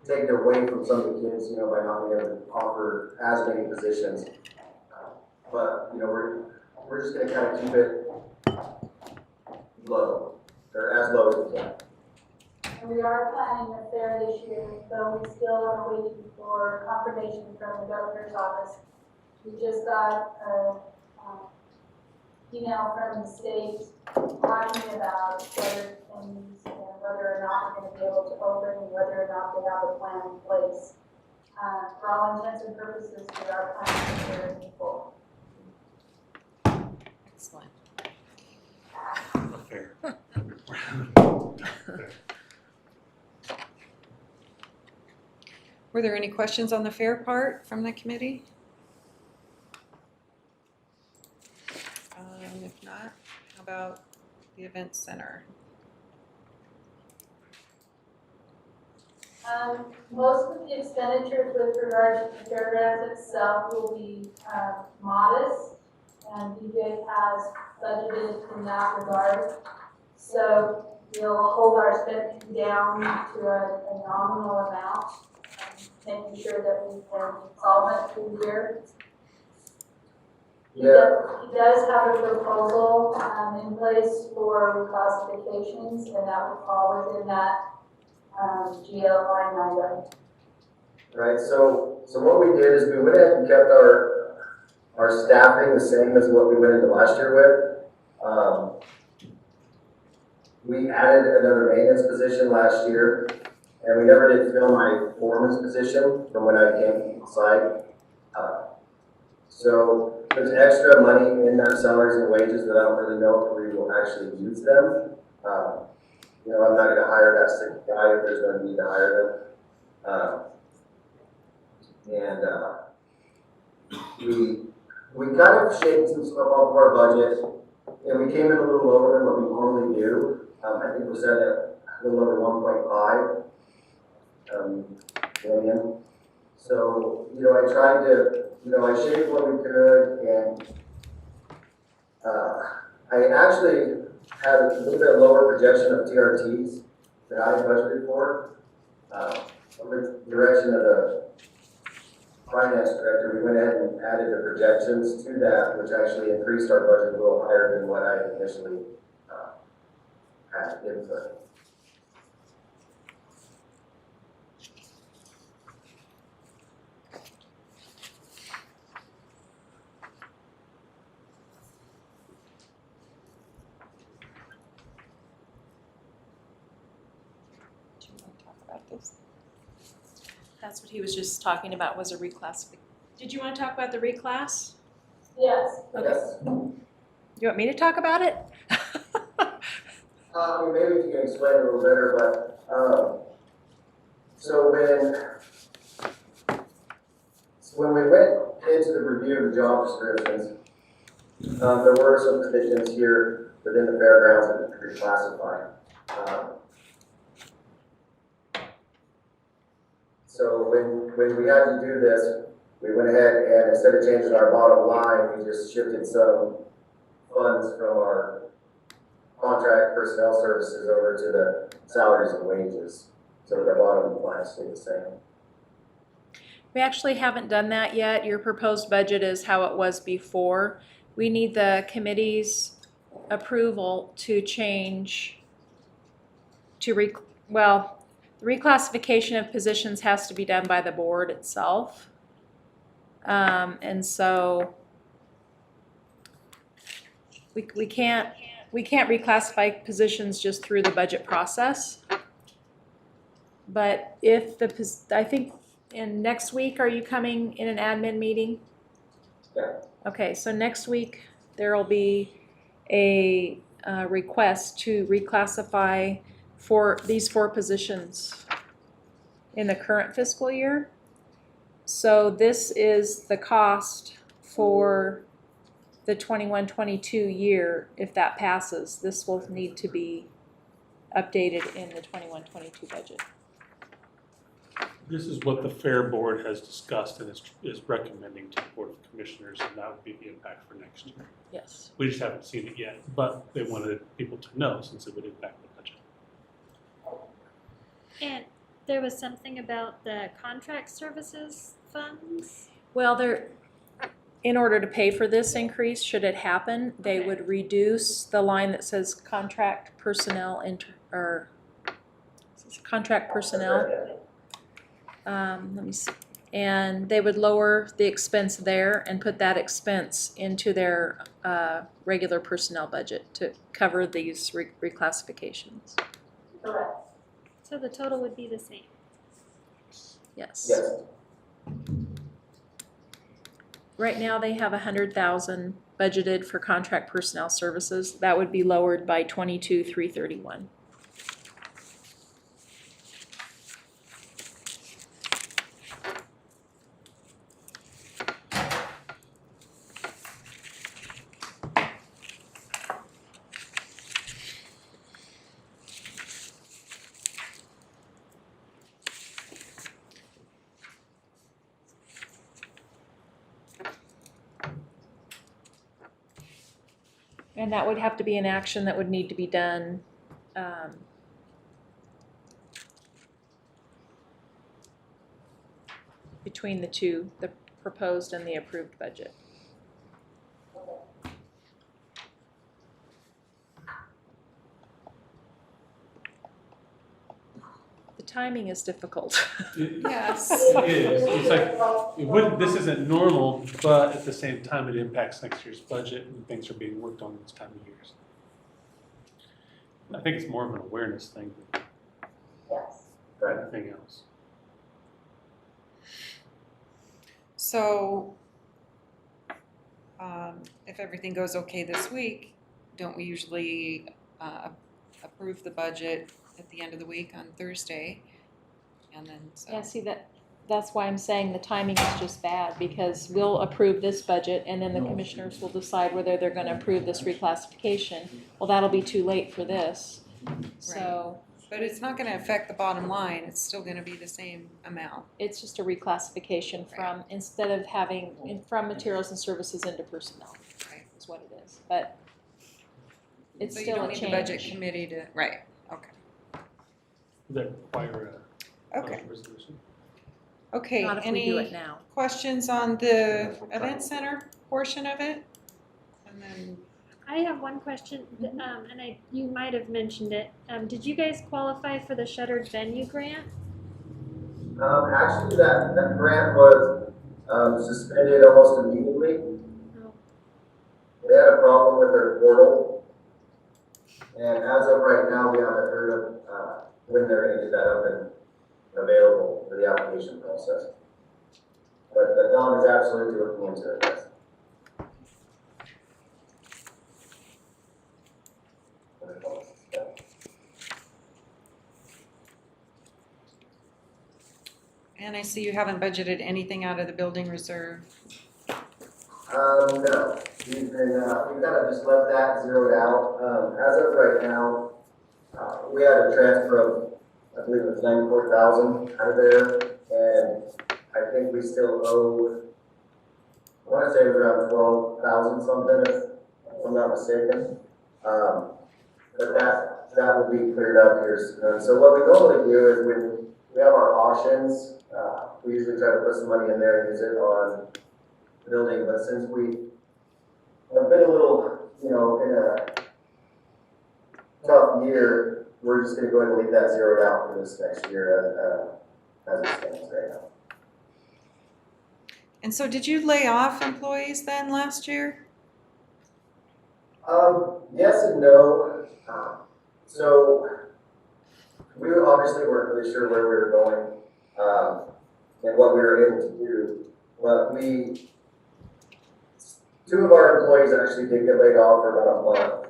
take it away from some of the kids, you know, by not being able to offer as many positions. But you know, we're just gonna kind of keep it low, or as low as we can. And we are planning a fair this year, though we still are waiting for confirmation from the governor's office. We just got an email from the state talking about whether things and whether or not we're going to be able to open and whether or not they have a plan in place. For all intents and purposes, we are planning a fair in full. Excellent. Fair. Were there any questions on the fair part from the committee? If not, how about the event center? Most of the expenditures with regard to the fairgrounds itself will be modest, and BJ has budgeted in that regard. So we'll hold our spending down to a nominal amount, making sure that we can solve it through the year. Yeah. He does have a proposal in place for reclassifications, and that would fall within that GL line item. Right, so what we did is we went ahead and kept our our staffing the same as what we went into last year with. We added another maintenance position last year, and we never did fill my foreman's position from when I came inside. So there's extra money in that salaries and wages that I don't really know if we will actually use them. You know, I'm not gonna hire that sick guy if there's no need to hire them. We kind of shaped some stuff off of our budget, and we came in a little lower than what we normally do. I think we set at a little over 1.5 million. So, you know, I tried to, you know, I shaped what we could, and I actually had a little bit lower projection of TRTs that I had budgeted for. Under the direction of the finance director, we went ahead and added the projections to that, which actually increased our budget a little higher than what I initially had input. Do you want to talk about this? That's what he was just talking about, was a reclassification. Did you want to talk about the reclass? Yes. Okay. Yes. You want me to talk about it? Maybe if you can explain it a little better, but, so when we went into the review of the job descriptions, there were some positions here within the fairgrounds that could be classified. So when we had to do this, we went ahead and instead of changing our bottom line, we just shifted some funds from our contract personnel services over to the salaries and wages, so that our bottom line stayed the same. We actually haven't done that yet. Your proposed budget is how it was before. We need the committee's approval to change to the reclassification of positions has to be done by the board itself. And so we can't reclassify positions just through the budget process. But if I think in next week, are you coming in an admin meeting? Yeah. Okay, so next week there will be a request to reclassify for these 4 positions in the current fiscal year. So this is the cost for the 21-22 year. If that passes, this will need to be updated in the 21-22 budget. This is what the Fair Board has discussed and is recommending to the Board of Commissioners, and that would be the impact for next year. Yes. We just haven't seen it yet, but they wanted people to know since it would impact the budget. And there was something about the contract services funds? Well, in order to pay for this increase, should it happen, they Okay. would reduce the line that says contract personnel contract personnel. Let me see. And they would lower the expense there and put that expense into their regular personnel budget to cover these reclassifications. Correct. So the total would be the same. Yes. Yes. Right now, they have 100,000 budgeted for contract personnel services. That would be lowered by 22,331. And that would have to be an action that would need to be done between the two, the proposed and the approved budget. The timing is difficult. Yes. It is, it's like, this isn't normal, but at the same time, it impacts next year's budget and things are being worked on this time of years. I think it's more of an awareness thing Yes. than anything else. So, if everything goes okay this week, don't we usually approve the budget at the end of the week on Thursday? And then, so. Yeah, see, that's why I'm saying the timing is just bad, because we'll approve this budget and then the commissioners will decide whether they're gonna approve this reclassification. Well, that'll be too late for this, so But it's not gonna affect the bottom line, it's still gonna be the same amount. it's just a reclassification from, instead of having, from materials and services into personnel, Right. is what it is, but it's So you still don't a need the budget change. committee to, right, okay. Does that require a Okay, budget resolution? okay, Not if we do it any now. questions on the event center portion of it? And then, I have one question, and you might have mentioned it. Did you guys qualify for the shuttered venue grant? Actually, that grant was, suspended almost immediately. Oh. They had a problem with their portal. And as of right now, we haven't heard of, when they're gonna get that up and available for the application process. But Don is absolutely looking into it, yes. and I see you haven't budgeted anything out of the building reserve. No, we've kind of just left that zeroed out. As of right now, we had a transfer of, I believe it was 94,000 out of there, and I think we still owe, I want to say it was around 12,000 something, if I'm not mistaken. But that will be cleared up here soon. So what we normally do is when we have our auctions, we usually try to put some money in there and use it on building, but since we have been a little, in a tough year, we're just gonna go ahead and leave that zeroed out for this next year, as it stands right now. And so did you lay off employees then last year? Yes and no. So we obviously weren't really sure where we were going, and what we were able to do, but two of our employees actually did get laid off for about a month.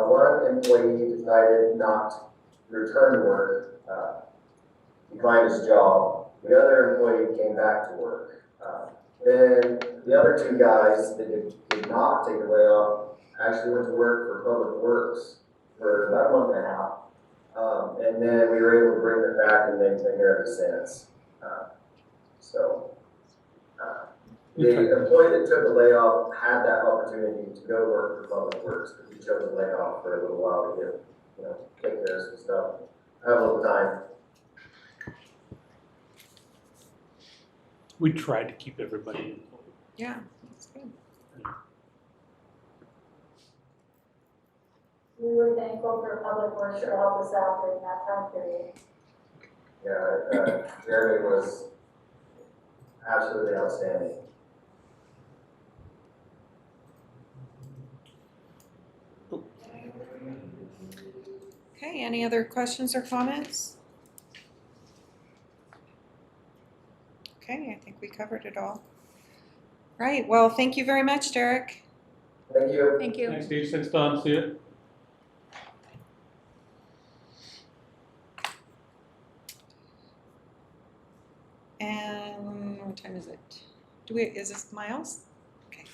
One employee decided not to return to work, declined his job. The other employee came back to work. Then the other two guys that did not take a layoff actually went to work for Public Works for about a month and a half. And then we were able to bring them back and they've been here ever since. The employee that took the layoff had that opportunity to go work for Public Works, but he chose to lay off for a little while to get, take care of some stuff, have a little time. We tried to keep everybody employed. Yeah, that's good. We were thankful for Public Works to help us out during that time period. Yeah, Jeremy was absolutely outstanding. Okay, any other questions or comments? Okay, I think we covered it all. Right, well, thank you very much, Derek. Thank you. Thank you. Thanks, Steve. Thanks, Don. See you. And what time is it? Is this Miles? Okay.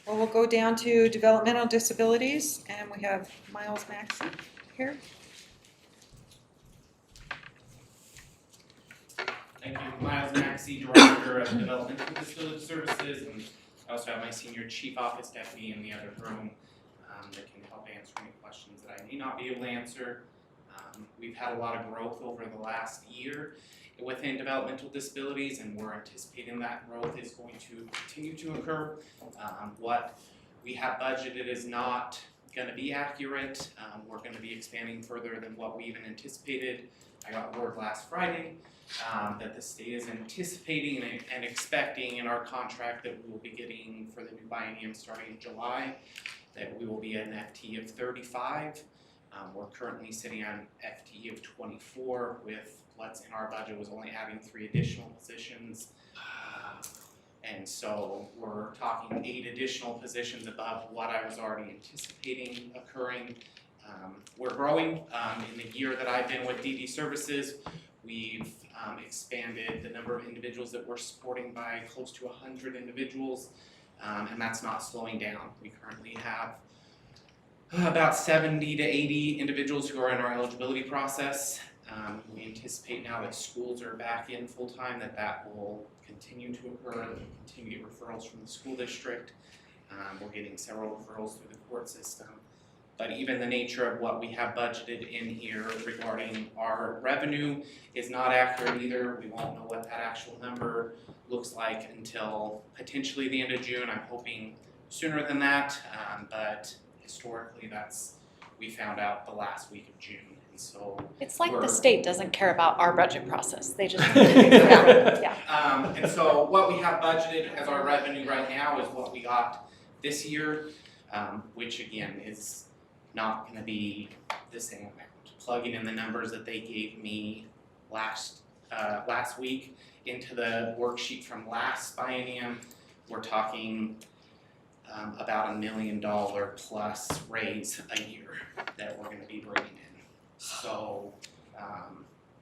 Well, we'll go down to developmental disabilities and we have Miles Maxey here. Thank you. Miles Maxey, Director of Developmental Disability Services, and I also have my Senior Chief Office Deputy in the other room that can help answer any questions that I may not be able to answer. We've had a lot of growth over the last year within developmental disabilities, and we're anticipating that growth is going to continue to occur. What we have budgeted is not going to be accurate. We're going to be expanding further than what we even anticipated. I got word last Friday that the state is anticipating and expecting in our contract that we will be getting for the new biennium starting in July, that we will be at an FTE of 35. We're currently sitting on an FTE of 24 with what's in our budget was only having 3 additional positions. And so we're talking 8 additional positions above what I was already anticipating occurring. We're growing. In the year that I've been with DD Services, we've expanded the number of individuals that we're supporting by close to 100 individuals, and that's not slowing down. We currently have about 70 to 80 individuals who are in our eligibility process. We anticipate now that schools are back in full-time that will continue to occur, that we'll continue to get referrals from the school district. We're getting several referrals through the court system. But even the nature of what we have budgeted in here regarding our revenue is not accurate either. We won't know what that actual number looks like until potentially the end of June. I'm hoping sooner than that, but historically we found out the last week of June. And so It's like the we're- state doesn't care about our budget process. They just yeah. And so what we have budgeted as our revenue right now is what we got this year, which again is not going to be the same amount. Plugging in the numbers that they gave me last week into the worksheet from last biennium, we're talking about $1 million plus raise a year that we're going to be bringing in. So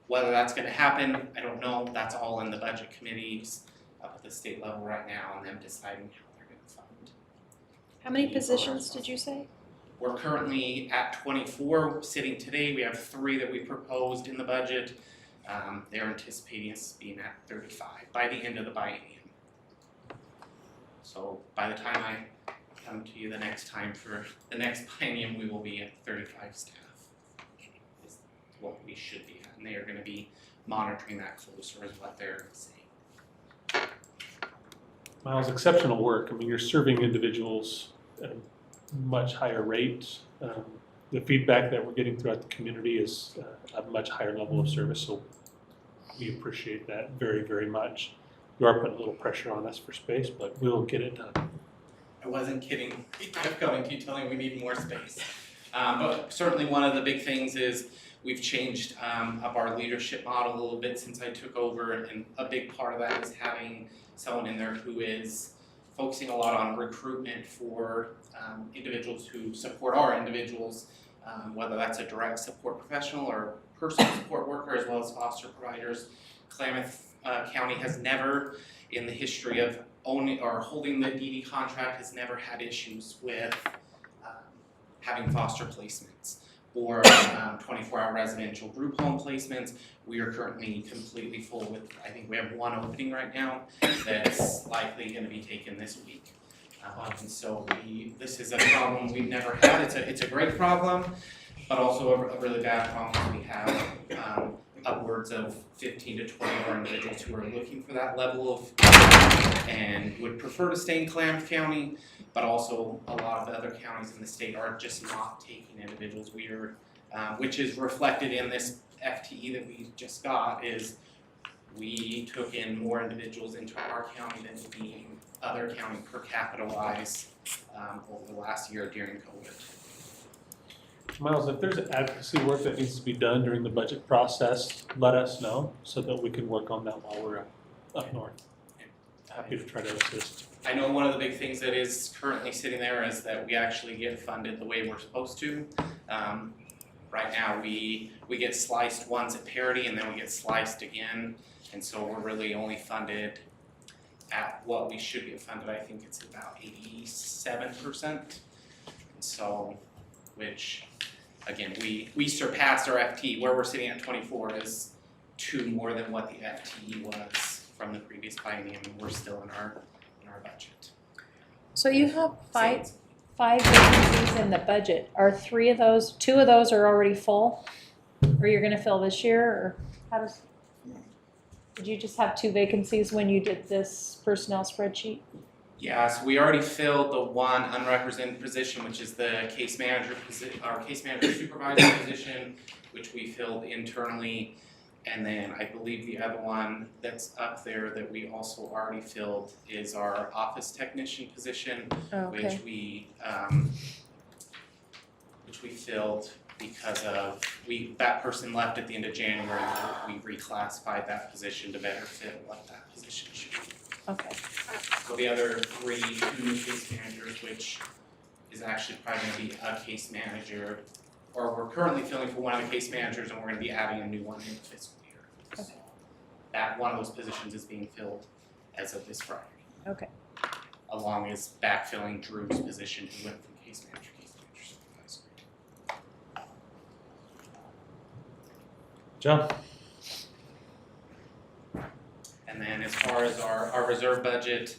whether that's going to happen, I don't know. That's all in the budget committees up at the state level right now, and them deciding how they're going to fund. How many positions did you say? We're currently at 24 sitting today. We have 3 that we proposed in the budget. They're anticipating us being at 35 by the end of the biennium. So by the time I come to you the next time for the next biennium, we will be at 35 staff. Is what we should be at, and they are going to be monitoring that closer, is what they're saying. Miles, exceptional work. I mean, you're serving individuals at a much higher rate. The feedback that we're getting throughout the community is a much higher level of service, so we appreciate that very, very much. You are putting a little pressure on us for space, but we'll get it done. I wasn't kidding. I kept coming to you telling we need more space. But certainly one of the big things is we've changed up our leadership model a little bit since I took over, and a big part of that is having someone in there who is focusing a lot on recruitment for individuals who support our individuals, whether that's a direct support professional or personal support worker, as well as foster providers. Klamath County has never, in the history of owning or holding the DD contract, has never had issues with having foster placements or 24-hour residential group home placements. We are currently completely full with, I think we have 1 opening right now that's likely going to be taken this week. And so this is a problem we've never had. It's a great problem, but also a really bad problem. We have upwards of 15 to 20 of our individuals who are looking for that level of and would prefer to stay in Klamath County, but also a lot of other counties in the state are just not taking individuals. We are, which is reflected in this FTE that we just got, is we took in more individuals into our county than any other county per capita wise over the last year during COVID. Miles, if there's advocacy work that needs to be done during the budget process, let us know so that we can work on that while we're up north. Happy to try to assist. I know one of the big things that is currently sitting there is that we actually get funded the way we're supposed to. Right now we get sliced once at parity and then we get sliced again, and so we're really only funded at what we should get funded. I think it's about 87%, and so, which again, we surpassed our FTE. Where we're sitting at 24 is 2 more than what the FTE was from the previous biennium, and we're still in our budget. So you have five vacancies in the budget. Are 2 of those are already full? Or you're gonna fill this year, or did you just have 2 vacancies when you did this personnel spreadsheet? Yeah, so we already filled the 1 unrepresented position, which is the case manager position, our case manager supervisor position. which we filled internally. And then I believe the other one that's up there that we also already filled is our office technician position, which we filled because of, that person left at the end of January, we reclassified that position to better fit what that position should be. Okay. So the other three new case managers, which is actually probably gonna be a case manager, or we're currently filling for one of the case managers and we're gonna be adding a new one in the fiscal year. So that one of those positions is being filled as of this Friday. Okay. Along as backfilling Drew's position, who went from case manager supervisor. John? And then as far as our reserve budget,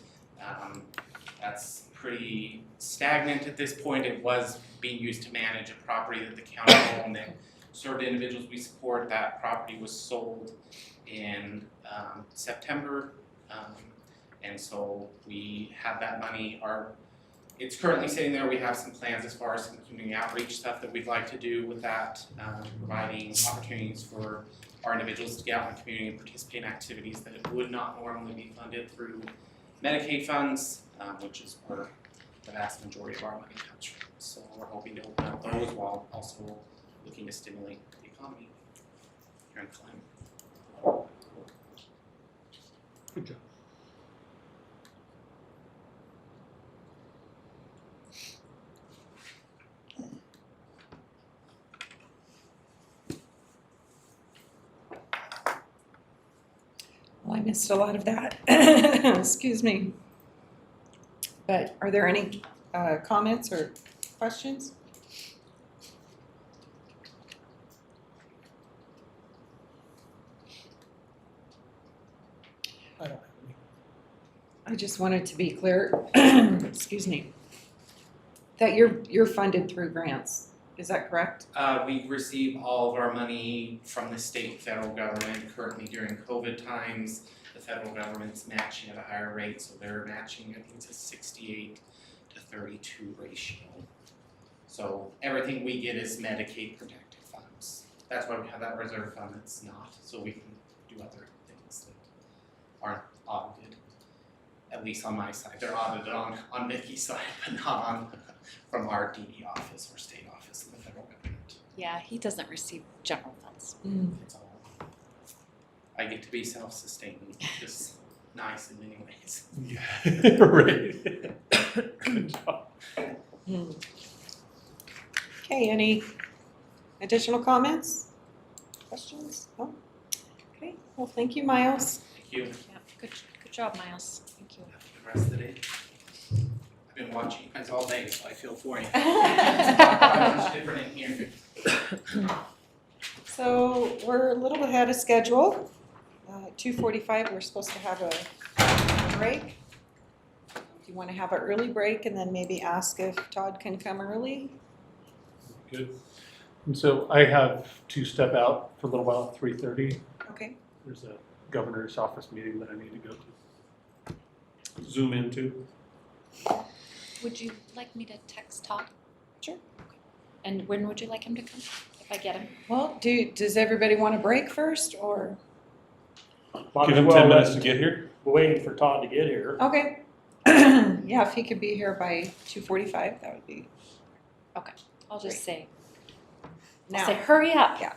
that's pretty stagnant at this point. It was being used to manage a property that the county owned that served individuals we support. That property was sold in September. And so we have that money. It's currently sitting there. We have some plans as far as some community outreach stuff that we'd like to do with that, providing opportunities for our individuals to get out in the community and participate in activities that would not normally be funded through Medicaid funds, which is where the vast majority of our money comes from. So we're hoping to open up those while also looking to stimulate the economy here in Klamath. Good job. Well, I missed a lot of that. Excuse me. But are there any comments or questions? I don't have any. I just wanted to be clear, excuse me, that you're funded through grants. Is that correct? We receive all of our money from the state and federal government. Currently during COVID times, the federal government's matching at a higher rate, so they're matching, I think it's a 68 to 32 ratio. So everything we get is Medicaid protected funds. That's why we have that reserve fund that's not, so we can do other things that aren't audited. At least on my side, they're audited on Vicky's side, but not on from our DD office or state office in the federal government. Yeah, he doesn't receive general funds. It's all, I get to be self-sustaining, which is nice in many ways. Yeah, right. Good job. Okay, any additional comments? Questions? No? Okay, well, thank you, Miles. Thank you. Yeah, good job, Miles. Thank you. Have a good rest of the day. I've been watching you guys all day, so I feel for you. It's different in here. So we're a little ahead of schedule. 2:45, we're supposed to have a break. Do you want to have an early break and then maybe ask if Todd can come early? Good. And so I have to step out for a little while at 3:30. Okay. There's a governor's office meeting that I need to go to. Zoom into. Would you like me to text Todd? Sure. And when would you like him to come, if I get him? Well, does everybody want a break first, or? Give him 10 minutes to get here. We're waiting for Todd to get here. Okay. Yeah, if he could be here by 2:45, that would be I'll just say, now. say, hurry up. Yeah.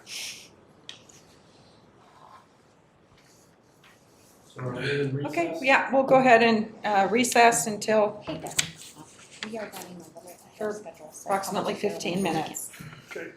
So are we in recess? Okay, yeah, we'll go ahead and recess until Hey there. We are running a little ahead For of schedule, so approximately probably 15 minutes. Okay.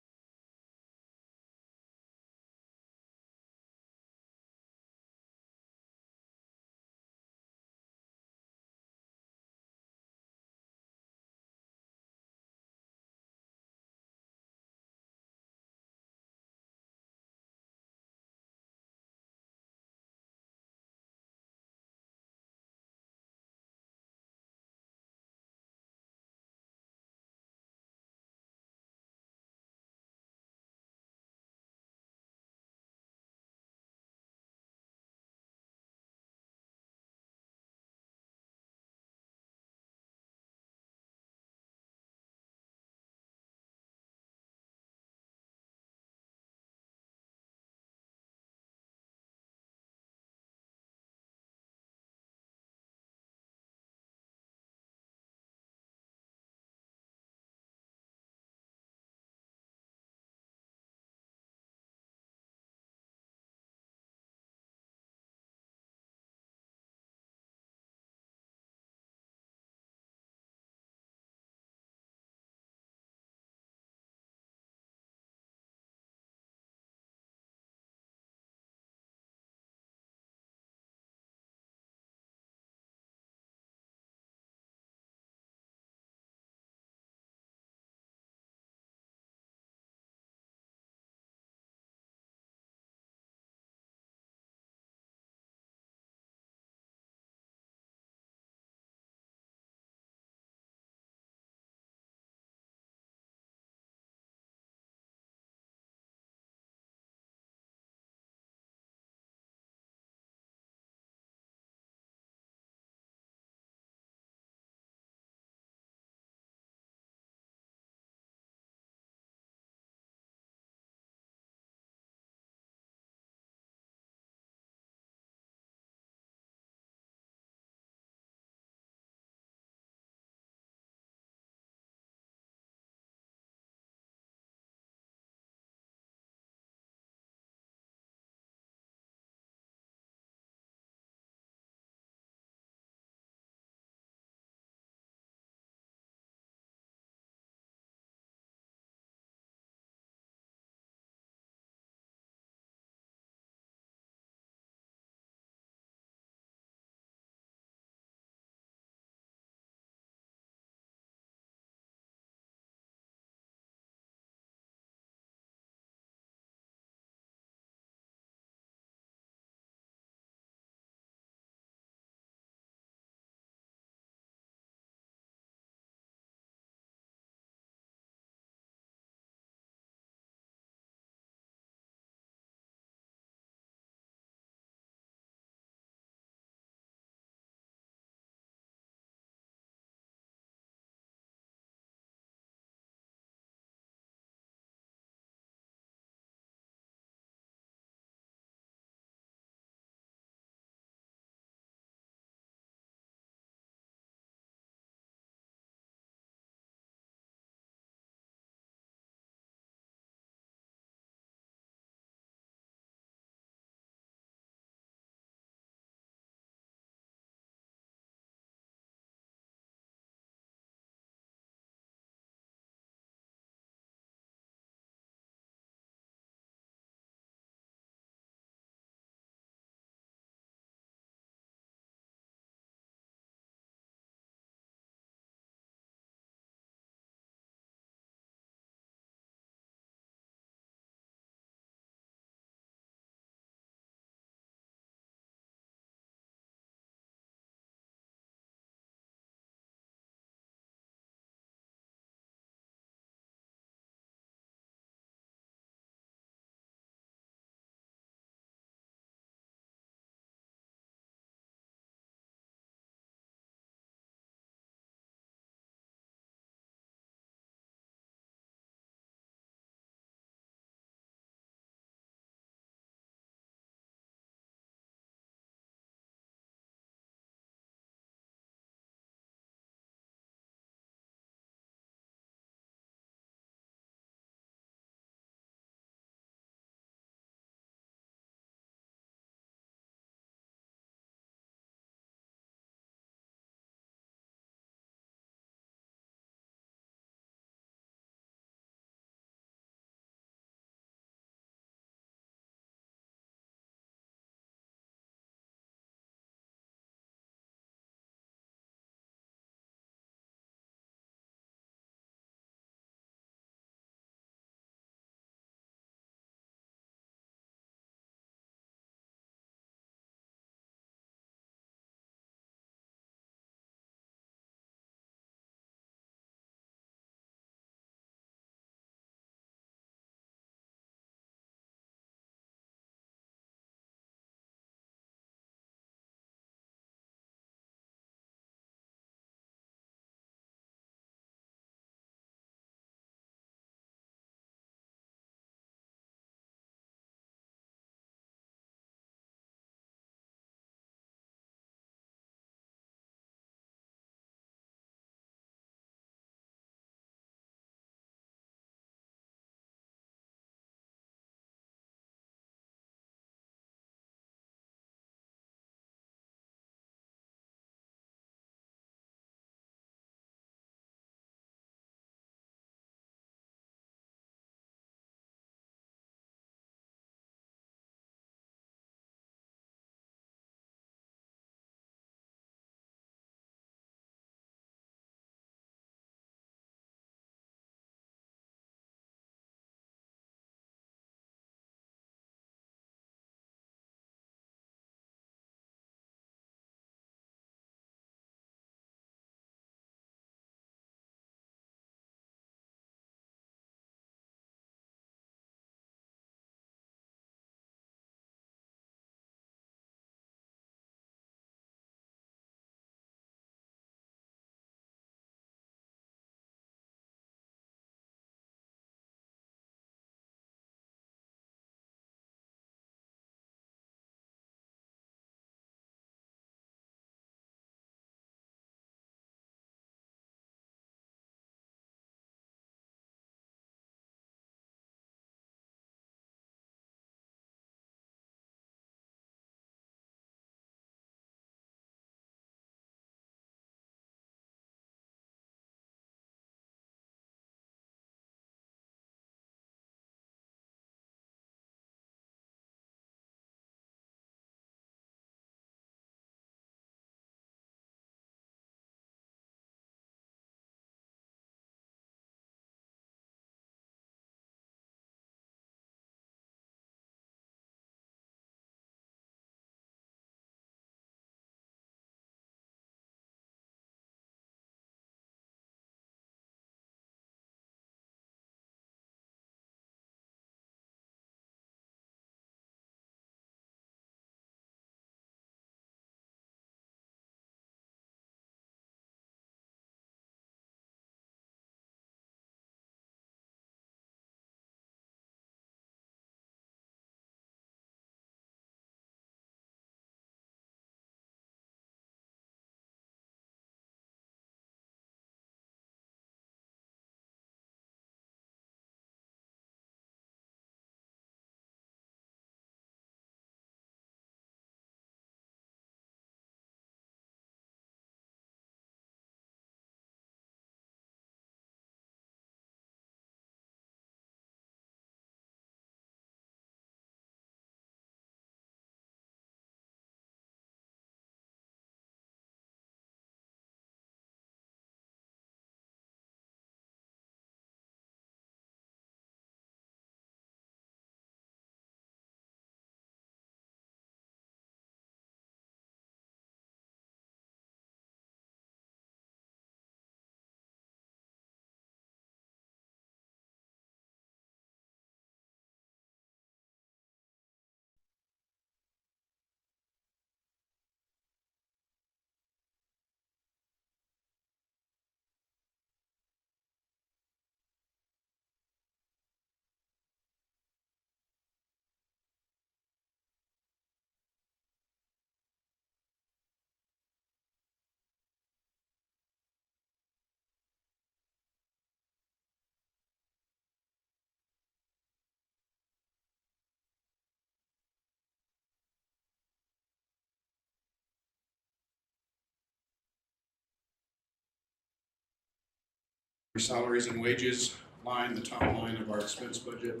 salaries and wages line, the top line of our expense budget,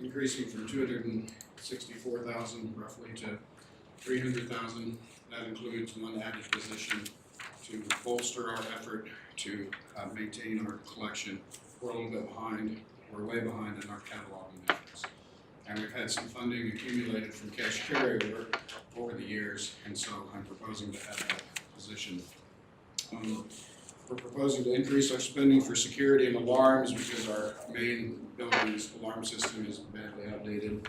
increasing from 264,000 roughly to 300,000. That includes one added position to bolster our effort to maintain our collection. We're a little bit behind, we're way behind in our cataloging efforts. And we've had some funding accumulated from cash carryover over the years, and so I'm proposing to add that position. We're proposing to increase our spending for security and alarms because our main building's alarm system is badly outdated.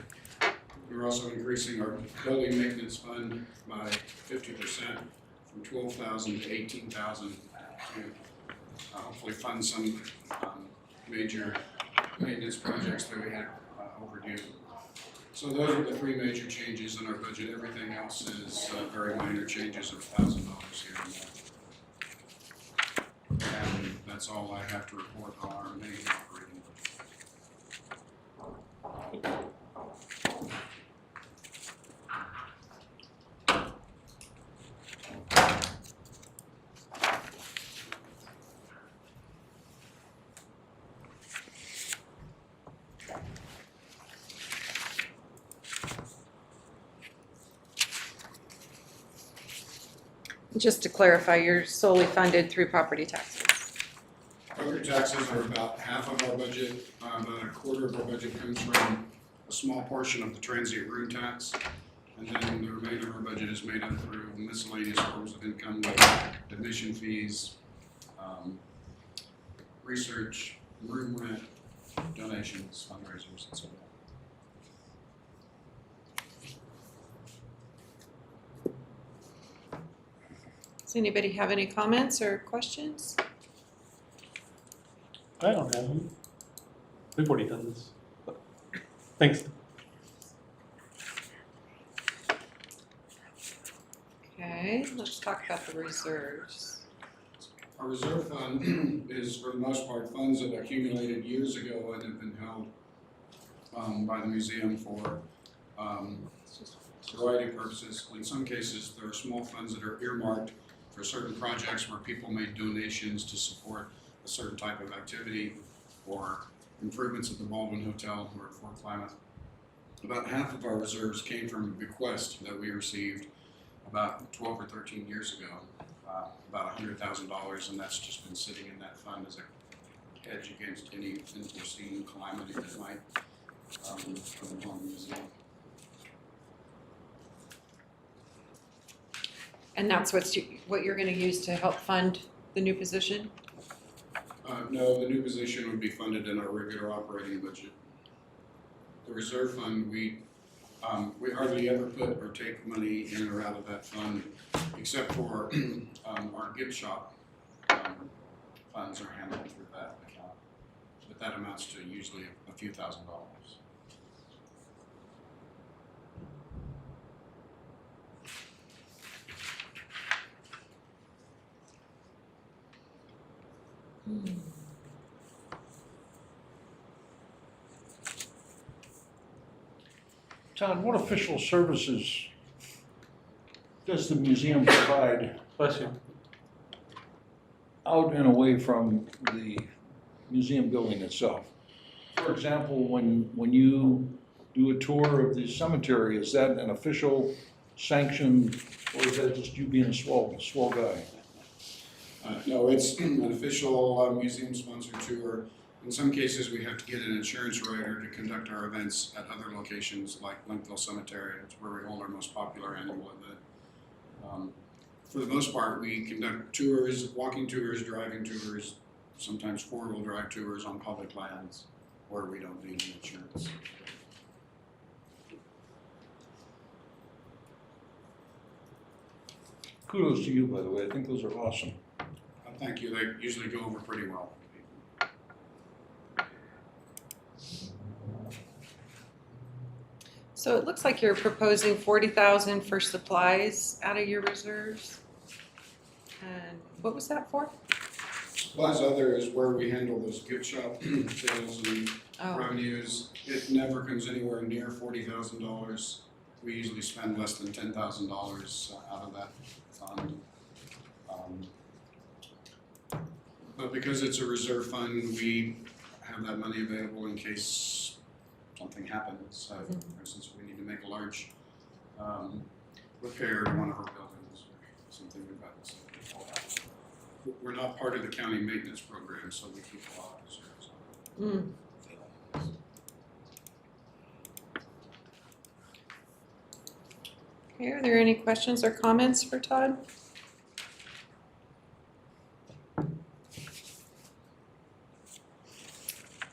We're also increasing our building maintenance fund by 50% from 12,000 to 18,000 to hopefully fund some major maintenance projects that we had overdue. So those are the three major changes in our budget. Everything else is very minor changes of $1,000 here and there. And that's all I have to report on our main operating budget. Just to clarify, you're solely funded through property taxes. Property taxes are about half of our budget. About a quarter of our budget comes from a small portion of the transient room tax. And then the remainder of our budget is made up through miscellaneous forms of income like admission fees, research, room rent, donations, fundraisers, and so on. Does anybody have any comments or questions? I don't have any. We've already done this. But thanks. Okay, let's talk about the reserves. Our reserve fund is, for the most part, funds that accumulated years ago and have been held by the museum for a variety of purposes. In some cases, there are small funds that are earmarked for certain projects where people made donations to support a certain type of activity or improvements at the Baldwin Hotel or at Fort Klamath. About half of our reserves came from a bequest that we received about 12 or 13 years ago, about $100,000, and that's just been sitting in that fund as a hedge against any unforeseen calamity that might come upon the museum. And that's what you're going to use to help fund the new position? No, the new position would be funded in our regular operating budget. The reserve fund, we hardly ever put or take money in or out of that fund, except for our gift shop funds are handled through that account. But that amounts to usually a few $1,000s. Todd, what official services does the museum provide Bless you. out and away from the museum building itself? For example, when you do a tour of the cemetery, is that an official sanction, or is that just you being a swell guy? No, it's an official museum-sponsored tour. In some cases, we have to get an insurance writer to conduct our events at other locations like Linkville Cemetery. It's where we hold our most popular annual event. For the most part, we conduct tours, walking tours, driving tours, sometimes four-wheel drive tours on public lands where we don't need insurance. Kudos to you, by the way. I think those are awesome. Thank you. They usually go over pretty well. So it looks like you're proposing 40,000 for supplies out of your reserves. And what was that for? Supplies other is where we handle those gift shop sales and revenues. It never comes anywhere near $40,000. We usually spend less than $10,000 out of that fund. But because it's a reserve fund, we have that money available in case something happens. For instance, we need to make a large repair to one of our buildings or something we've got. So we're not part of the county maintenance program, so we keep a lot of reserves. Mm. Okay, are there any questions or comments for Todd?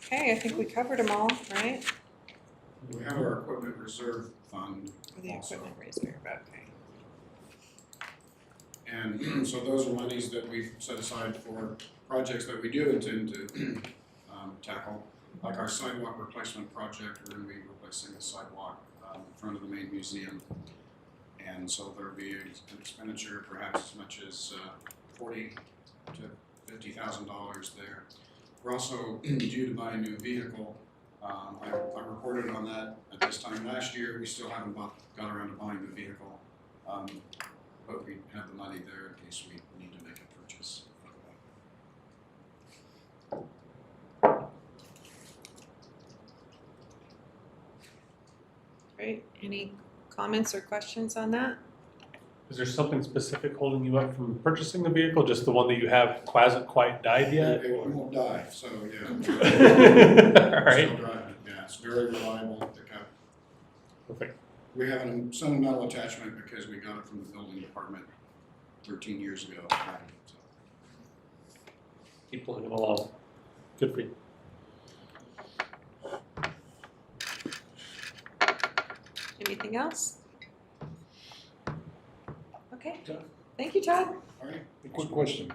Okay, I think we covered them all, right? We have our equipment reserve fund The also. equipment reserve, okay. And so those are monies that we've set aside for projects that we do intend to tackle, like our sidewalk replacement project. We're going to be replacing a sidewalk in front of the main museum. And so there'll be an expenditure perhaps as much as $40,000 to $50,000 there. We're also due to buy a new vehicle. I reported on that at this time last year. We still haven't got around to buying the vehicle, but we have the money there in case we need to make a purchase. Great, any comments or questions on that? Is there something specific holding you up from purchasing the vehicle, just the one that you have hasn't quite died yet? It won't die, so yeah. All right. Still driving. Yeah, it's very reliable pickup. Perfect. We have a sentimental attachment because we got it from the building department 13 years ago. So. Keep pulling them along. Good for you. Anything else? Okay, thank you, Todd. All right. A quick question.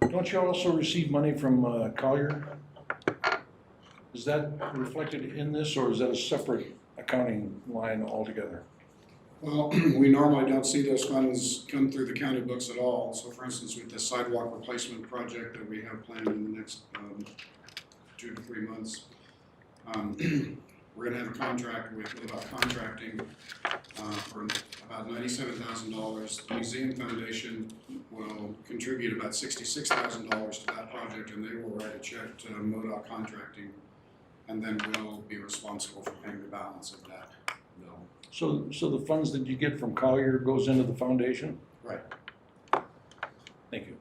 Don't you also receive money from Collier? Is that reflected in this, or is that a separate accounting line altogether? Well, we normally don't see those funds come through the county books at all. So for instance, with the sidewalk replacement project that we have planned in the next 2 to 3 months, we're gonna have a contract with Contracting for about $97,000. The Museum Foundation will contribute about $66,000 to that project, and they will write a check to MoDOT Contracting, and then we'll be responsible for paying the balance of that bill. So the funds that you get from Collier goes into the foundation? Right. Thank you.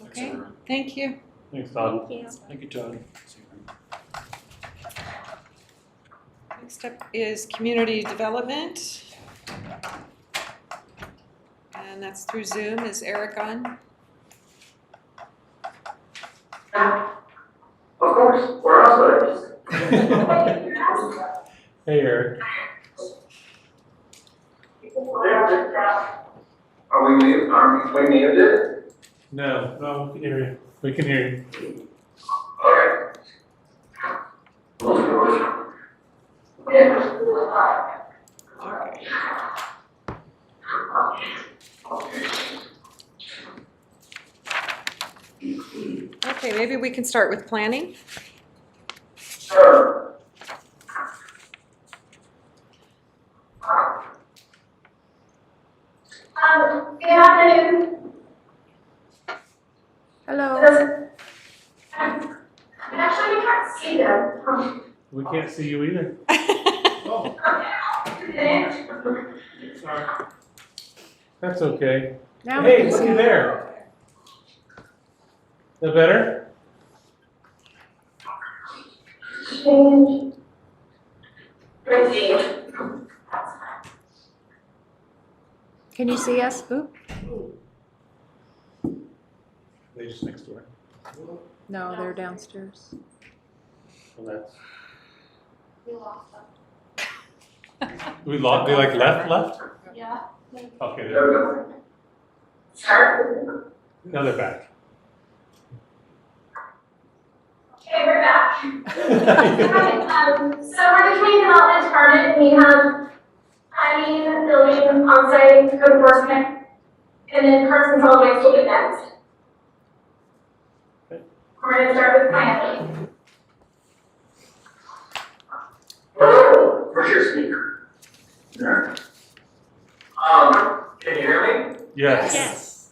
Okay, thank you. Thanks, Todd. Thank you. Thank you, Todd. Next up is community development. And that's through Zoom. Is Eric on? Of course, where else would I Hey, Eric. Are we muted? No, we can hear you. We can hear you. Okay. Okay, maybe we can start with planning. Sure. Good afternoon. Hello. Actually, we can't see them. We can't see you either. Oh. Okay. Sorry. That's okay. Now we Hey, can look see. at there. Is that better? Change. Receive. Can you see us? Oop. They just next door. No, they're downstairs. Well, that's. We lost them. We lost. They like left. Yeah. Okay. There we go. Start. Now they're back. Okay, we're back. Alright, so we're the community development department. We have planning, building, on-site, code enforcement, and then parks and solid waste will be next. Okay. We're gonna start with planning. Hello, where's your speaker? There. Can you hear me? Yes. Yes.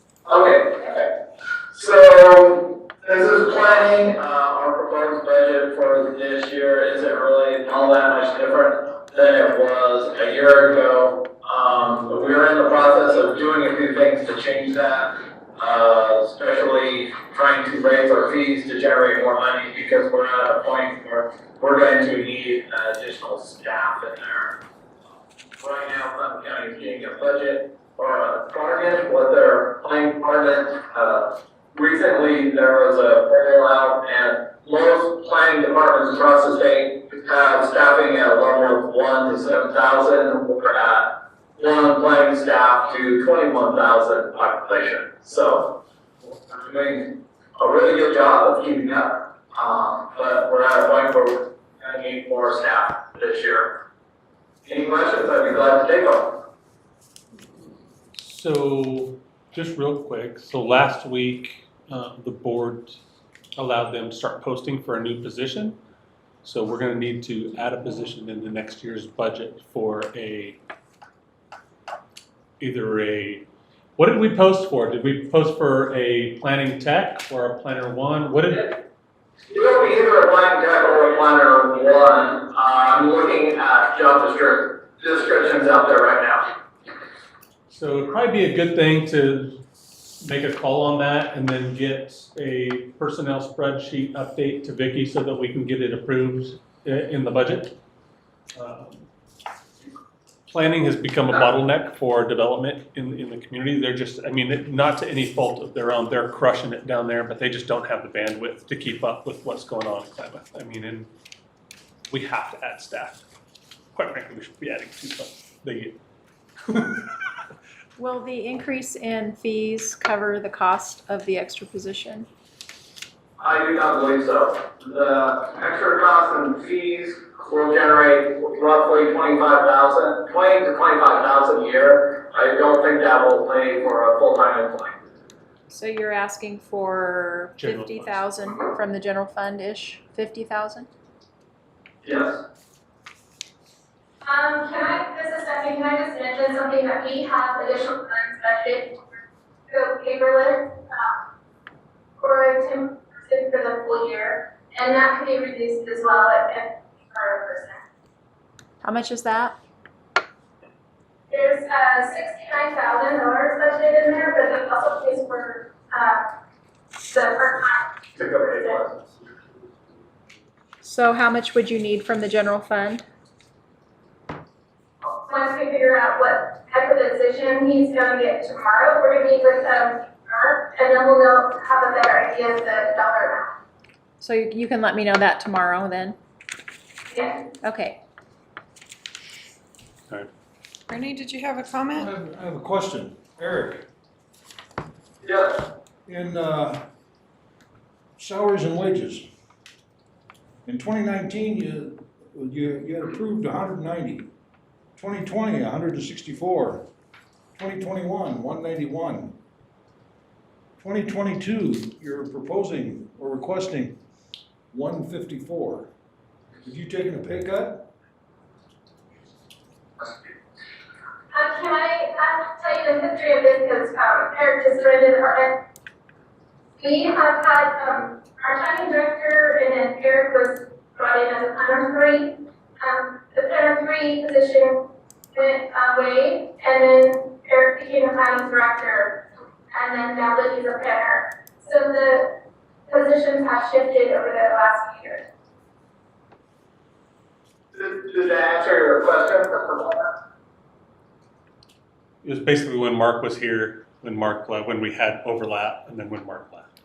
to change that, especially trying to raise our fees to generate more money because we're at a point where we're going to need additional staff in there. Right now, Klamath County is getting a budget or a bargain with their planning department. Recently, there was a rollout, and most planning departments across the state have staffing at a level of 1 to 7,000. We're at 1 planning staff to 21,000 population. So we're doing a really good job of keeping up. But we're at a point where we're going to need more staff this year. Any questions? I'd be glad to take them. So, just real quick, so last week, the board allowed them to start posting for a new position. So we're gonna need to add a position in the next year's budget for what did we post for? Did we post for a planning tech or a planner one? What did? It'll be either a planning tech or a planner one. I'm looking at job descriptions out there right now. So it'd probably be a good thing to make a call on that and then get a personnel spreadsheet update to Vicky so that we can get it approved in the budget. Planning has become a bottleneck for development in the community. They're just, I mean, not to any fault of their own, they're crushing it down there, but they just don't have the bandwidth to keep up with what's going on in Klamath. I mean, and we have to add staff. Quite frankly, we should be adding 2, but Will the increase in fees cover the cost of the extra position? I do not believe so. The extra costs and fees will generate roughly 20 to 25,000 a year. I don't think that will pay for a full-time employee. So you're asking for General 50,000 from the general fund-ish, 50,000? Yes. This is Stephanie, can I just mention something that we have additional funds budgeted to go paperless, for a 10% for the full year, and that can be reduced as well at 5%. How much is that? There's $69,000 budgeted in there, but it also pays for the part-time. To go paperless. So how much would you need from the general fund? Once we figure out what type of decision he's going to get tomorrow, we're going to meet with him tomorrow, and then we'll have a better idea of the dollar amount. So you can let me know that tomorrow then? Yeah. Okay. Ernie, did you have a comment? I have a question. Eric, Yes. in salaries and wages, in 2019, you had approved 190. 2020, 164. 2021, 191. 2022, you're proposing or requesting 154. Have you taken a pay cut? Can I tell you the history of this, because Eric just joined the department. We have had our planning director, and then Eric was brought in as a planner 3. The planner 3 position went away, and then Eric became a planning director, and then now that he's a planner. So the positions have shifted over the last few years. Did that answer your question? it was basically when Mark was here, when we had overlap, and then when Mark left.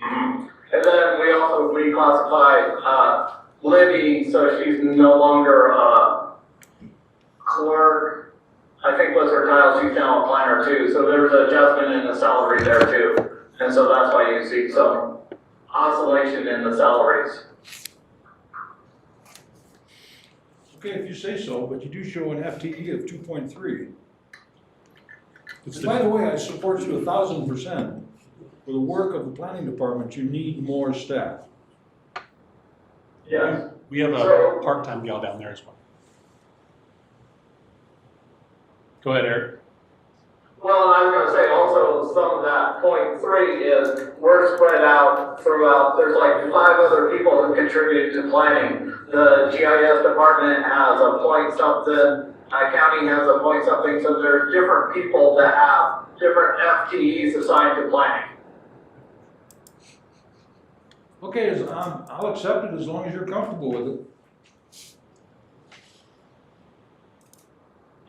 And then we also reclassified Libby, so she's no longer clerk. I think was her title, she's now a planner too. So there's an adjustment in the salary there too. And so that's why you see some oscillation in the salaries. Okay, if you say so, but you do show an FTE of 2.3. It's By the way, I support you 1,000%. For the work of the planning department, you need more staff. Yes. We have a part-time gal down there as well. Go ahead, Eric. Well, and I was going to say also some of that 0.3 is we're spread out throughout. There's like 5 other people who contribute to planning. The GIS department has a point something. county has a point something, so there's different people that have different FTEs assigned to planning. Okay, I'll accept it as long as you're comfortable with it.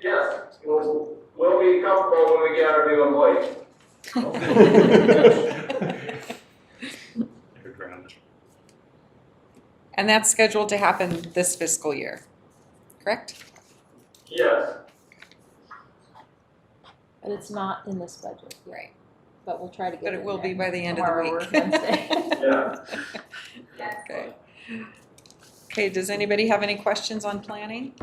Yes, we'll be comfortable when we get our new employees. You're grounded. And that's scheduled to happen this fiscal year, correct? Yes. But it's not in this budget yet. Right. But we'll try to get it But it in will be there by the end of the tomorrow or week. Wednesday. Yeah. Okay. Okay, does anybody have any questions on planning?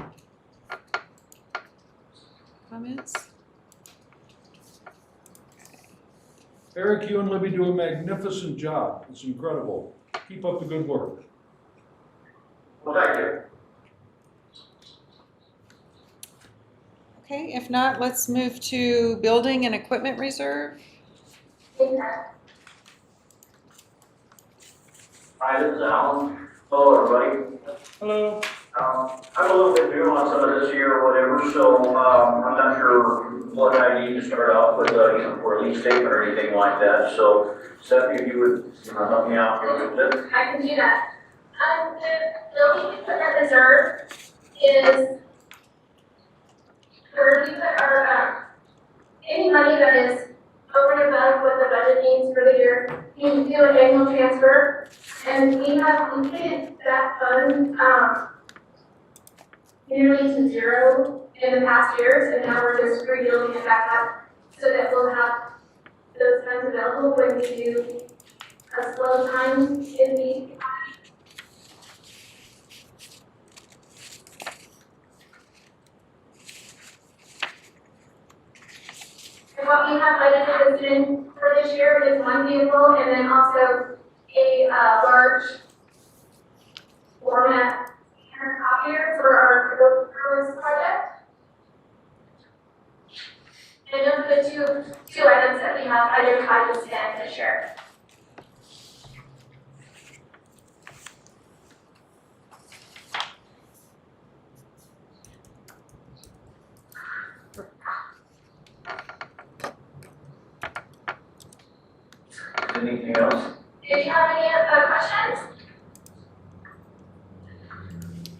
Comments? Eric, you and Libby do a magnificent job. It's incredible. Keep up the good work. Well, thank you. Okay, if not, let's move to building and equipment reserve. Hi, this is Alan. Hello, everybody. Hello. I'm a little bit new on some of this here or whatever, so I'm not sure what I need to start off with, for a lease statement or anything like that. So, Stephanie, if you would help me out here with this. I can do that. The building equipment reserve is where we put our, any money that is over and above what the budget needs for the year, you can do an annual transfer. And we have completed that fund, nearly to zero in the past years, and now we're just rebuilding it back up so that we'll have those funds available when we do a slow time in the And what we have budgeted in for this year is one vehicle and then also a large format copier for our paperless project. And those are the two items that we have identified to spend this year. Anything else? Did you have any other questions?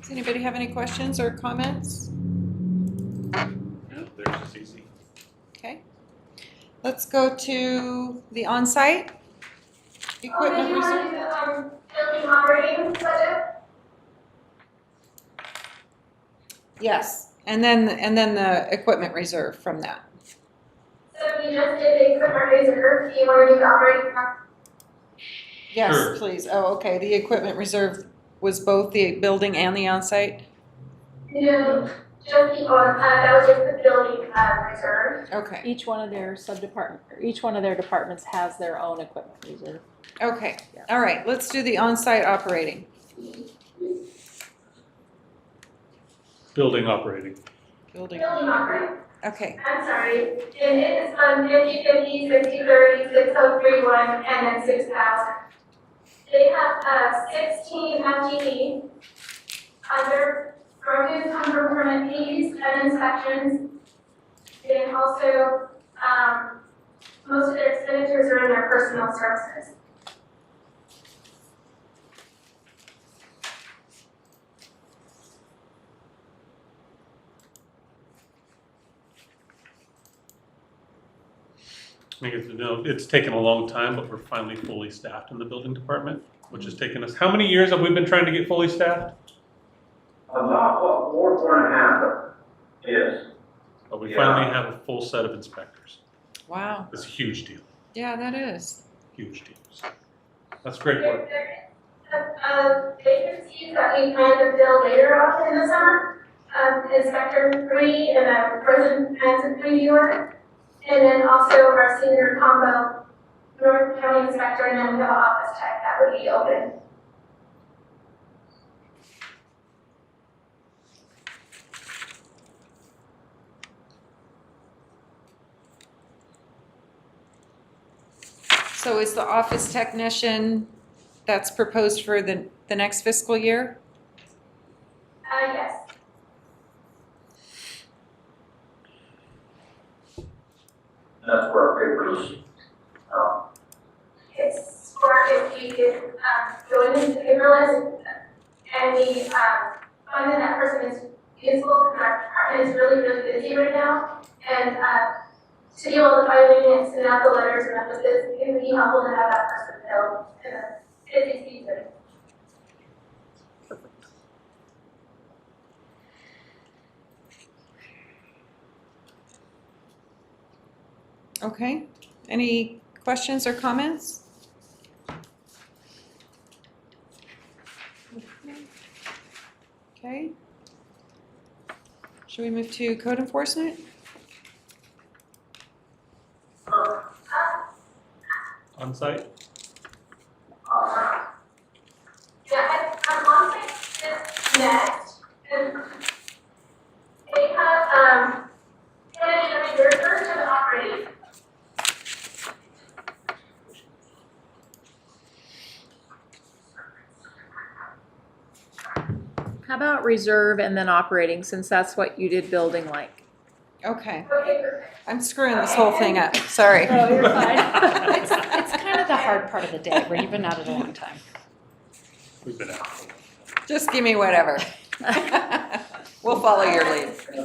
Does anybody have any questions or comments? Yeah, theirs is easy. Okay. Let's go to the on-site equipment Did you reserve. want to do building operating budget? Yes, and then the equipment reserve from that. So we just did the equipment reserve, do you want to do the operating? Yes, Sure. please. Oh, okay, the equipment reserve was both the building and the on-site? No, just the, that was just the building, reserve. Okay, Each one of their each one of their departments has their own equipment reserve. okay, all right, let's do the on-site operating. Building operating. Building, Building operating, okay, I'm sorry, and it is fund 50/50, 60/30, 6031, and then 6,000. They have, 16 FTE under revenue come from permit fees and inspections. And also, most of their expenditures are in their personal services. I think it's taken a long time, but we're finally fully staffed in the building department, which has taken us, how many years have we been trying to get fully staffed? About, 4.5 years. But we Yeah. finally have a full set of inspectors. wow, It's a huge deal, yeah, that is. huge deal. That's great work. Vacancies that we plan to fill later on in the summer, Inspector 3 and a President Transit reviewer. And then also our senior combo North County Inspector, and then we have an office tech that would be open. So is the office technician that's proposed for the next fiscal year? Yes. that's where our papers, It's smart if we could, go into the paperless and we, find that that person is useful, because our department is really, really busy right now. And, to be able to find it and send out the letters and messages, it would be helpful to have that person know in a busy season. Okay, any questions or comments? Okay. Should we move to code enforcement? On site? Yeah, I'm on this next, and they have, managed to refer to the operating. How about reserve and then operating, since that's what you did building like? Okay, Okay, perfect. I'm screwing this whole thing up, sorry. Oh, you're fine. It's kind of the hard part of the day where you've been at it a long time. We've been out. Just give me whatever. We'll follow your lead. So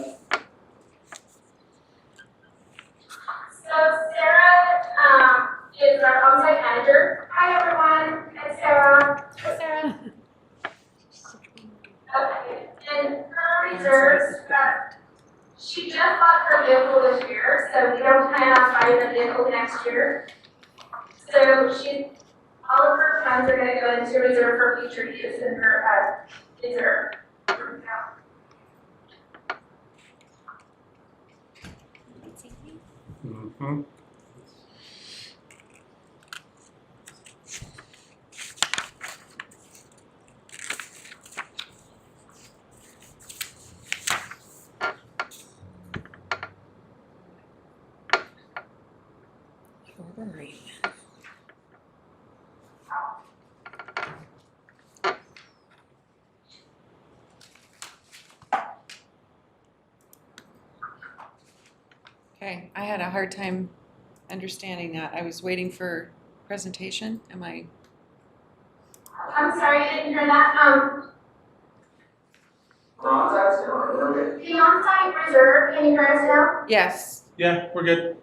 Sarah, is our on-site manager. Hi, everyone, it's Sarah. Hi, Sarah. Okay, and her reserves, she just bought her vehicle this year, so we don't plan on buying the vehicle next year. So all of her funds are gonna go into reserve for future use in her, reserve account. Mm-hmm. Okay, I had a hard time understanding that. I was waiting for presentation. Am I? I'm sorry, I didn't hear that. the on-site still, okay. The on-site reserve, can you hear us now? Yes. Yeah, we're good.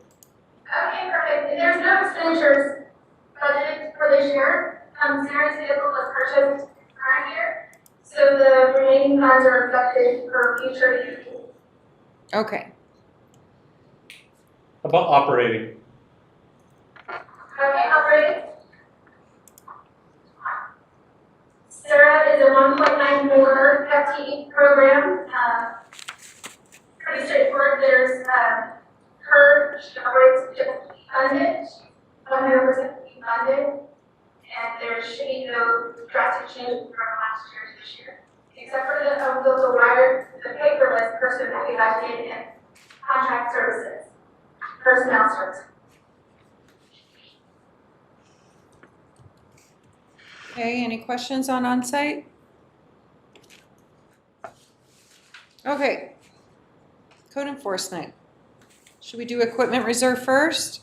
Okay, perfect. There's no expenditures budgeted for this year. Sarah's vehicle was purchased current year, so the remaining funds are reflected for future use. Okay. About operating? Okay, operating. Sarah is a 1.94 FTE program. Pretty straightforward. There's she operates funded, 100% funded, and there should be no drastic changes from last year to this year, except for the paperless person that we got in contract services, personnel services. Okay, any questions on onsite? Okay. Code enforcement. Should we do equipment reserve first?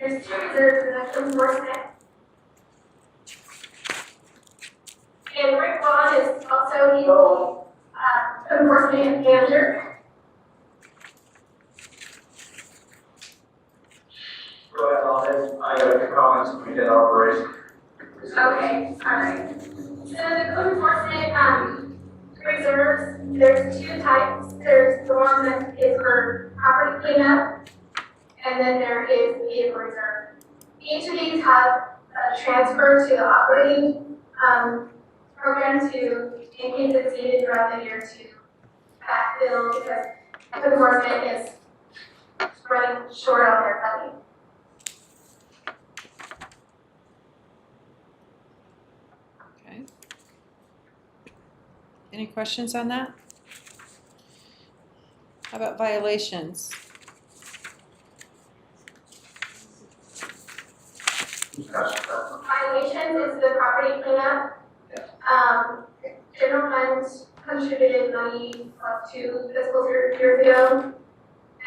There's two reserves in the enforcement. And Rick Vaughn is also the enforcement manager. Go ahead, I got a few comments, we did operation. Okay, alright. So the code enforcement, reserves, there's two types. There's the one that is for property cleanup, and then there is vehicle reserve. Each of these have a transfer to the operating, program to, in case it's needed throughout the year to backfill, because code enforcement is running short on their funding. Okay. Any questions on that? How about violations? Violations is the property cleanup. general fund contributed money up to fiscal years ago,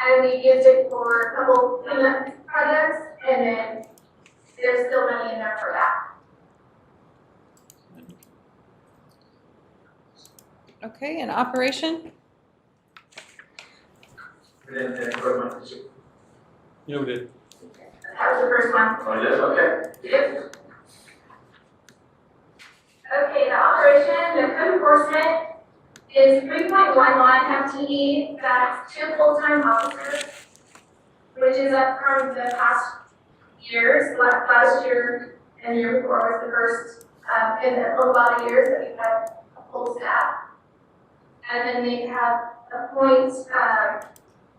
and we used it for a couple cleanup projects, and then there's still money in there for that. Okay, and operation? Noted. That was the first one. Oh, it is, okay. Yep. Okay, the operation, the code enforcement is 3.11 FTE, that's 2 full-time officers, which is up from the past years. Last year and the year before was the first, in a lot of years that we've had a full staff. And then they have a point, 7.5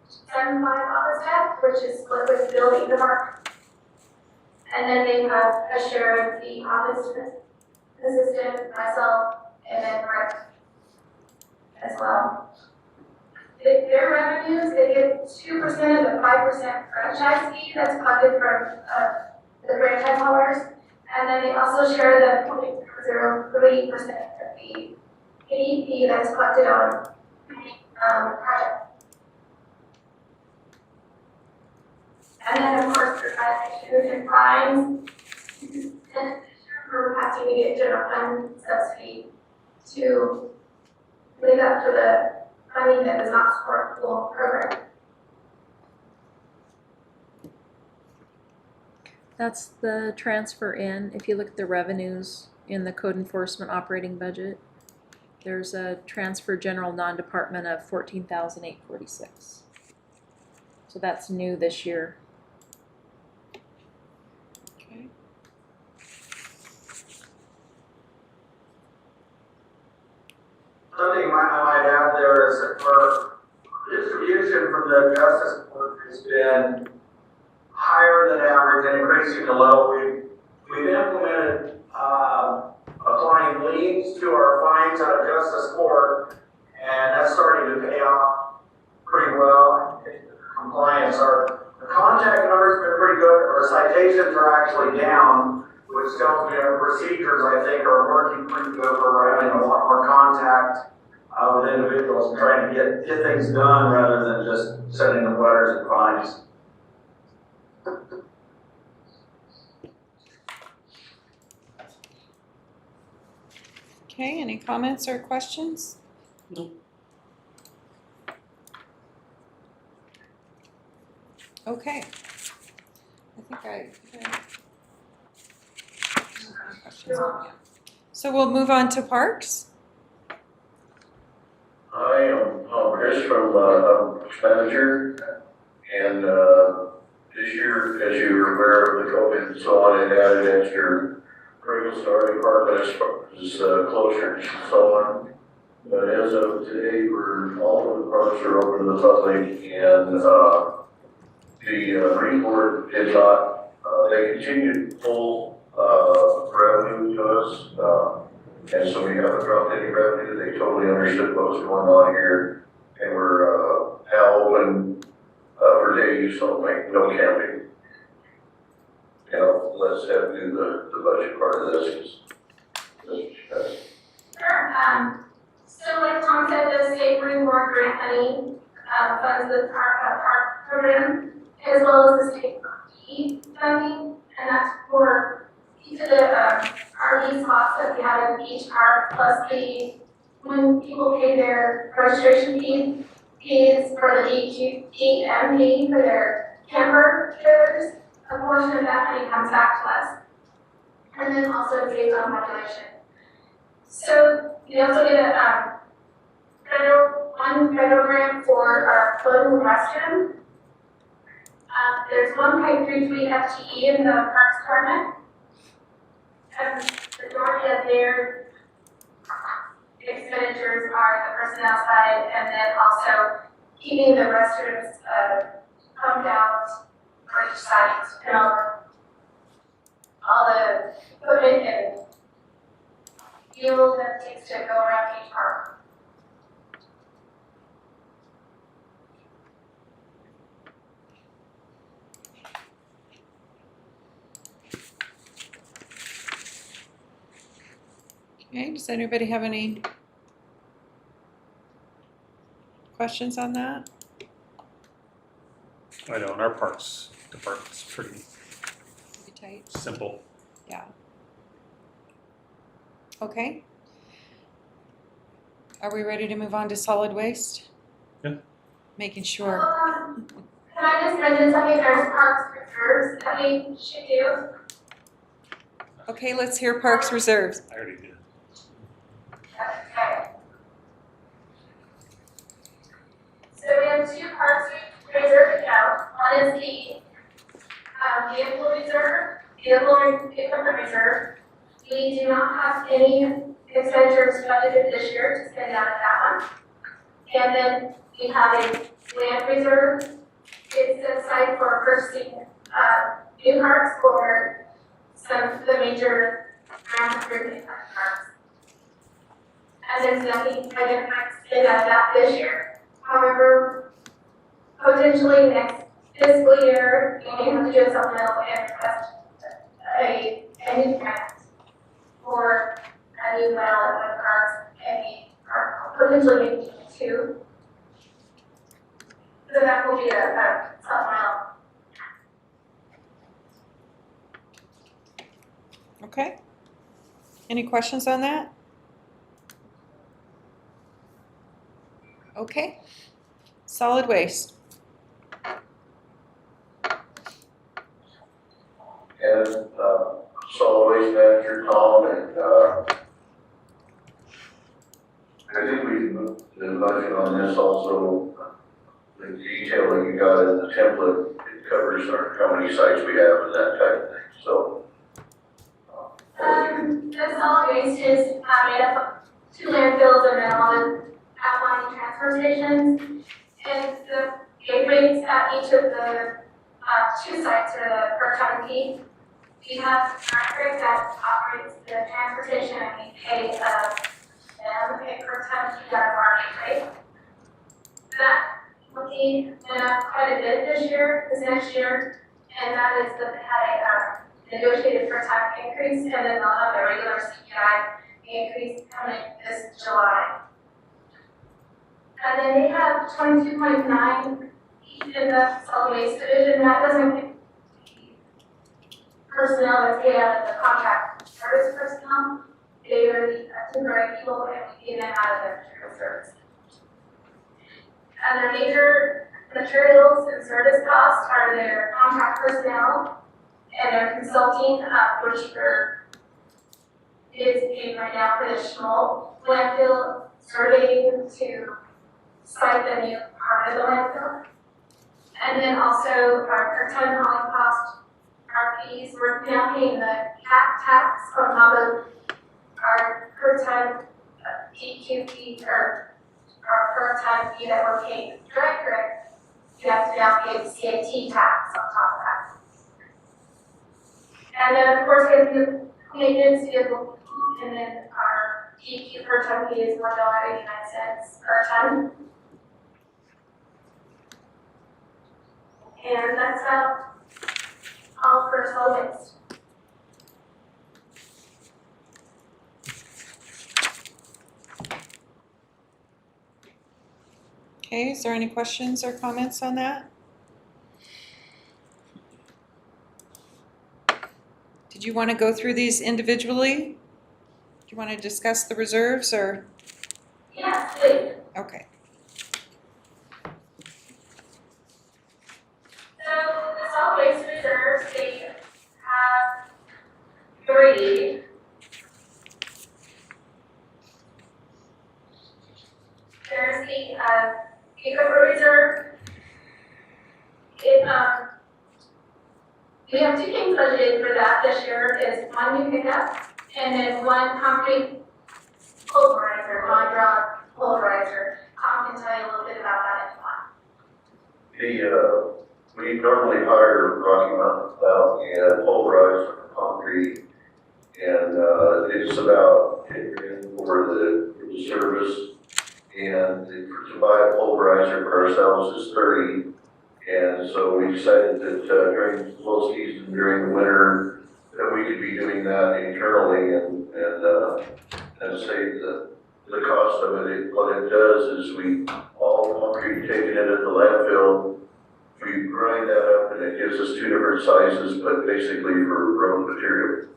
office staff, which is split with building department. And then they have a share of the office assistant, myself, and then Rick as well. Their revenues, they get 2% of the 5% franchise fee that's collected from the franchise holders. And then they also share the 0.03% of the AEP that's collected on project. And then of course, and fines, and we're asking to get general fund subsidy to make up for the funding that does not support the full program. That's the transfer in. If you look at the revenues in the code enforcement operating budget, there's a transfer general non-department of $14,846. So that's new this year. Okay. Something I might add there is that our distribution from the justice court has been higher than average and increasing the level. We've implemented applying liens to our fines out of justice court, and that's starting to pay off pretty well. Compliance, the contact number's been pretty good. Our citations are actually down, which tells me our procedures, I think, are working pretty good. We're having a lot more contact with individuals and trying to get things done rather than just sending them letters and fines. Okay, any comments or questions? No. Okay. I think so we'll move on to parks. I am Chris from Expenditure, and this year, as you're aware of the COVID and so on, it added extra regular story department is closer and so on. But as of today, all of the parks are open to the public, and the Marine Corps did not, they continued full revenue to us. And so we haven't dropped any revenue. They totally understood what was going on here. And we're now open for day use only, no camping. You know, let's do the budget part of this. Sure. So like Tom said, the state Marine Corps grant money funds the park program, as well as the state RV funding, and that's for each of the RV spots that we have in each park, plus when people pay their registration fees for the EMP for their camper trailers, a portion of that money comes back to us. And then also based on population. So we also get a federal grant for our floating restroom. There's 1.33 FTE in the Parks Department. And the majority of their expenditures are the personnel side, and then also keeping the restrooms pumped out for each site, and all the equipment and fuel that it takes to go around each park. Okay, does anybody have any Questions on that? I know, in our parks department's pretty Pretty tight. simple. Yeah. Okay. Are we ready to move on to solid waste? Yeah. Making sure. Can I just mention something, there's parks reserves that we should do? Okay, let's hear parks reserves. I already did. Okay. So we have two parks reserve accounts, one is the vehicle reserve, vehicle equipment reserve. We do not have any expenditures budgeted this year to spend out of that one. And then we have a land reserve. It's set aside for purchasing new parks for some of the major ground improvement parks. And there's nothing identified to spend out of that this year. However, potentially next fiscal year, we may have to do a supplemental and request a new grant for a new well at one of the parks, and we are potentially maybe two. So that will be a supplemental. Okay. Any questions on that? Okay. Solid waste. And, solid waste manager Tom, and, I think we can move the budget on this also, the detail that you got in the template, it covers how many sites we have and that type of thing, so. The solid waste is made up of 2 landfills and then all the outlying transfer stations. And the gate rates at each of the 2 sites are the per ton fee. We have a director that operates the transportation and we pay them a per ton fee out of our gate rate. That fee went up quite a bit this next year, and that is that they had a negotiated per ton increase, and then they'll have the regular CPI increase coming this July. And then they have 22.9 each in the solid waste division. That doesn't include personnel that's paid out of the contract service personnel. They are the temporary people, and we pay them out of the material service. And their major materials and service costs are their contract personnel and their consulting, which is paid right now for the Schmaltz landfill surveying to site the new part of the landfill. And then also our per ton hauling cost, our fees, we're now paying the cap tax on top of our per ton PQ fee, or our per ton fee that we're paying direct. You have to now pay the CAT tax on top of that. And then of course we have the maintenance vehicle, and then our PQ per ton fee is $1.89 per ton. And that's all for solid waste. Okay, is there any questions or comments on that? Did you want to go through these individually? Do you want to discuss the reserves or? Yes, please. Okay. So the solid waste reserves, they have 3. There's the equipment reserve. We have 2 things budgeted for that this year, is 1 new pickup and then 1 concrete pulverizer, hydraulic pulverizer. Tom can tell you a little bit about that if you want. We normally hire Rocky Mountain Cloud and pulverize concrete, and it's about $10,000 for the service, and to buy a pulverizer for ourselves is $30,000. And so we decided that during slow season, during the winter, that we could be doing that internally and save the the cost of it, what it does is we, all concrete taken in at the landfill, we grind that up and it gives us two different sizes, but basically for road material.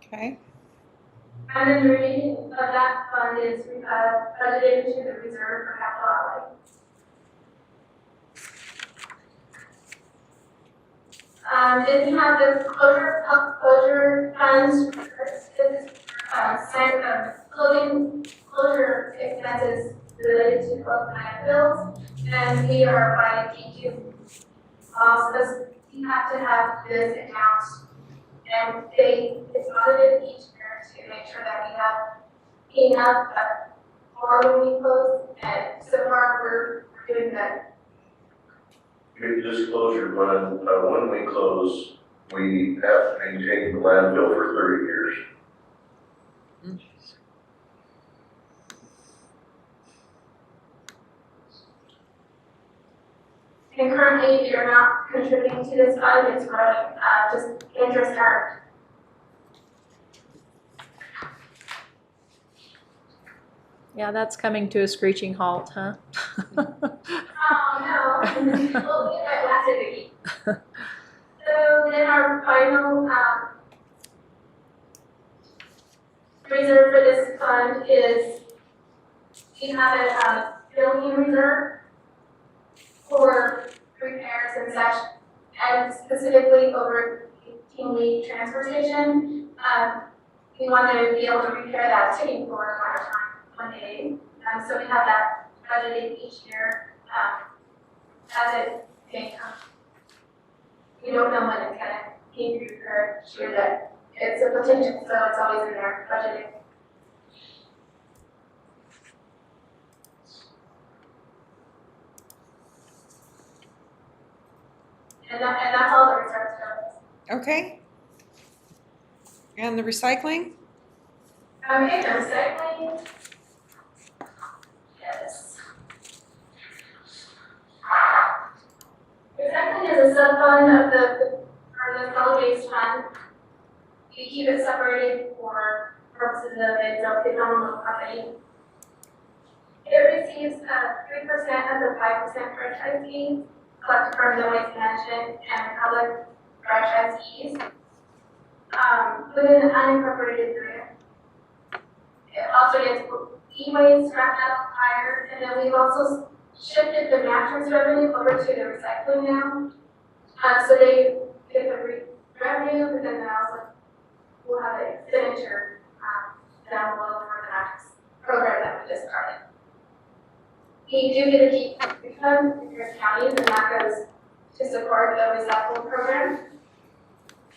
Okay, And then the remaining of that fund is budgeted into the reserve for capital outlay. Then we have the health closure funds, closure expenses related to both landfills, and we are by DQ. So we have to have this account, and it's audited each year to make sure that we have enough for when we close, and so far we're doing good. Big disclosure, when we close, we have to maintain the landfill for 30 years. And currently, you're not contributing to this fund, it's growing, just interest earned. Yeah, that's coming to a screeching halt, huh? Oh, no, we'll get that last again. So then our final, reserve for this fund is, we have a building reserve for repairs and such, and specifically over King Lee transfer station. We want to be able to repair that tipping floor one day. So we have that budgeted each year, as it may come. We don't know when it's gonna be repaired, sure that it's a potential, so it's always in there, budgeted. And that's all the reserves go. okay. And the recycling? Okay, the recycling. Yes. Recycling is a sub-fund of the solid waste fund. We keep it separated for purposes of its own company. It receives 3% of the 5% franchise fee collected from the waste management and public franchisees. Within the unincorporated area. It also gets e-waste, scrap metal, tire, and then we've also shifted the mattress revenue over to the recycling now. So they get the revenue, but then they also will have an expenditure down below for the mattress program that we just started. We do get a keep refund in your county, and that goes to support the recycling program.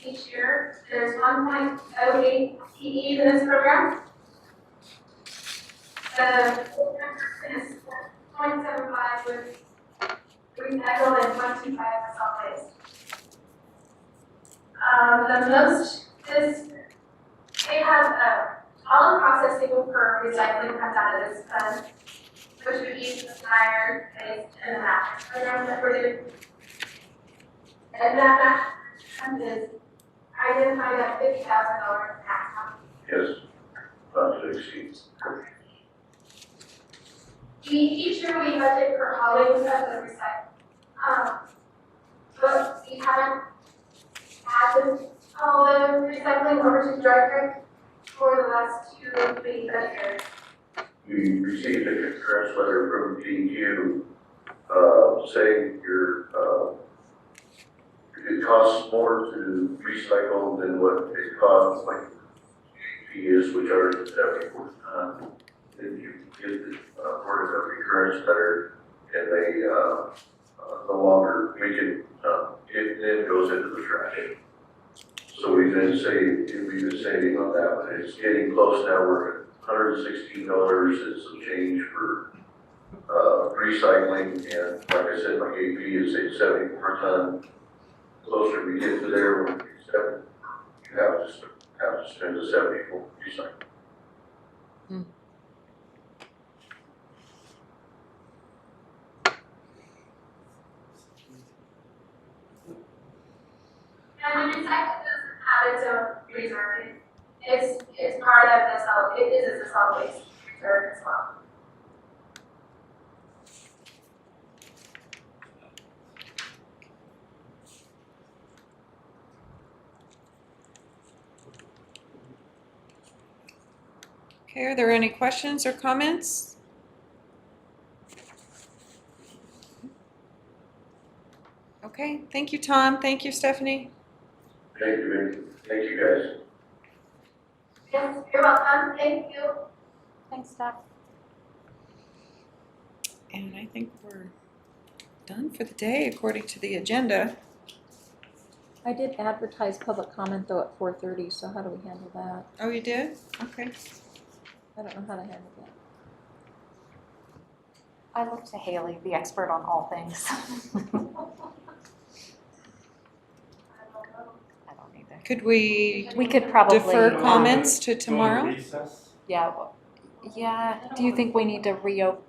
Each year, there's 1.08 PE in this program. The program is 0.75 with recycle and 0.25 with solid waste. They have all the processing for recycling comes out of this fund, which would be the tire, waste, and the mattress program that we're doing. And that fund is identified at $50,000 maximum. Yes, not to exceed. Each year we budget for haulings of the recycling. But we haven't had to haul the recycling over to Dry Creek for the last 2 or 3 years. We received a concurrence letter from DQ, saying it costs more to recycle than what it costs, like is, which are 74 ton. Then you get the part of the recurrence letter, and they no longer, we can, it then goes into the trash. So we've been saving on that, but it's getting close now. We're at $116 and some change for recycling, and like I said, my AP is at 74 ton. Closer we get to there, when you have to spend the 74 recycling. And when Kentucky doesn't have its own reserve. It's part of the solid, it is a solid waste reserve as well. Okay, are there any questions or comments? Okay, thank you, Tom. Thank you, Stephanie. Thank you, Vicky. Thank you, guys. Yes, you're welcome, thank you. Thanks, Steph. And I think we're done for the day according to the agenda. I did advertise public comment though at 4:30, so how do we handle that? Oh, you did? Okay. I don't know how to handle that. I look to Haley, the expert on all things. I don't either. Could we We could probably defer comments to tomorrow? Yeah, yeah. Do you think we need to reopen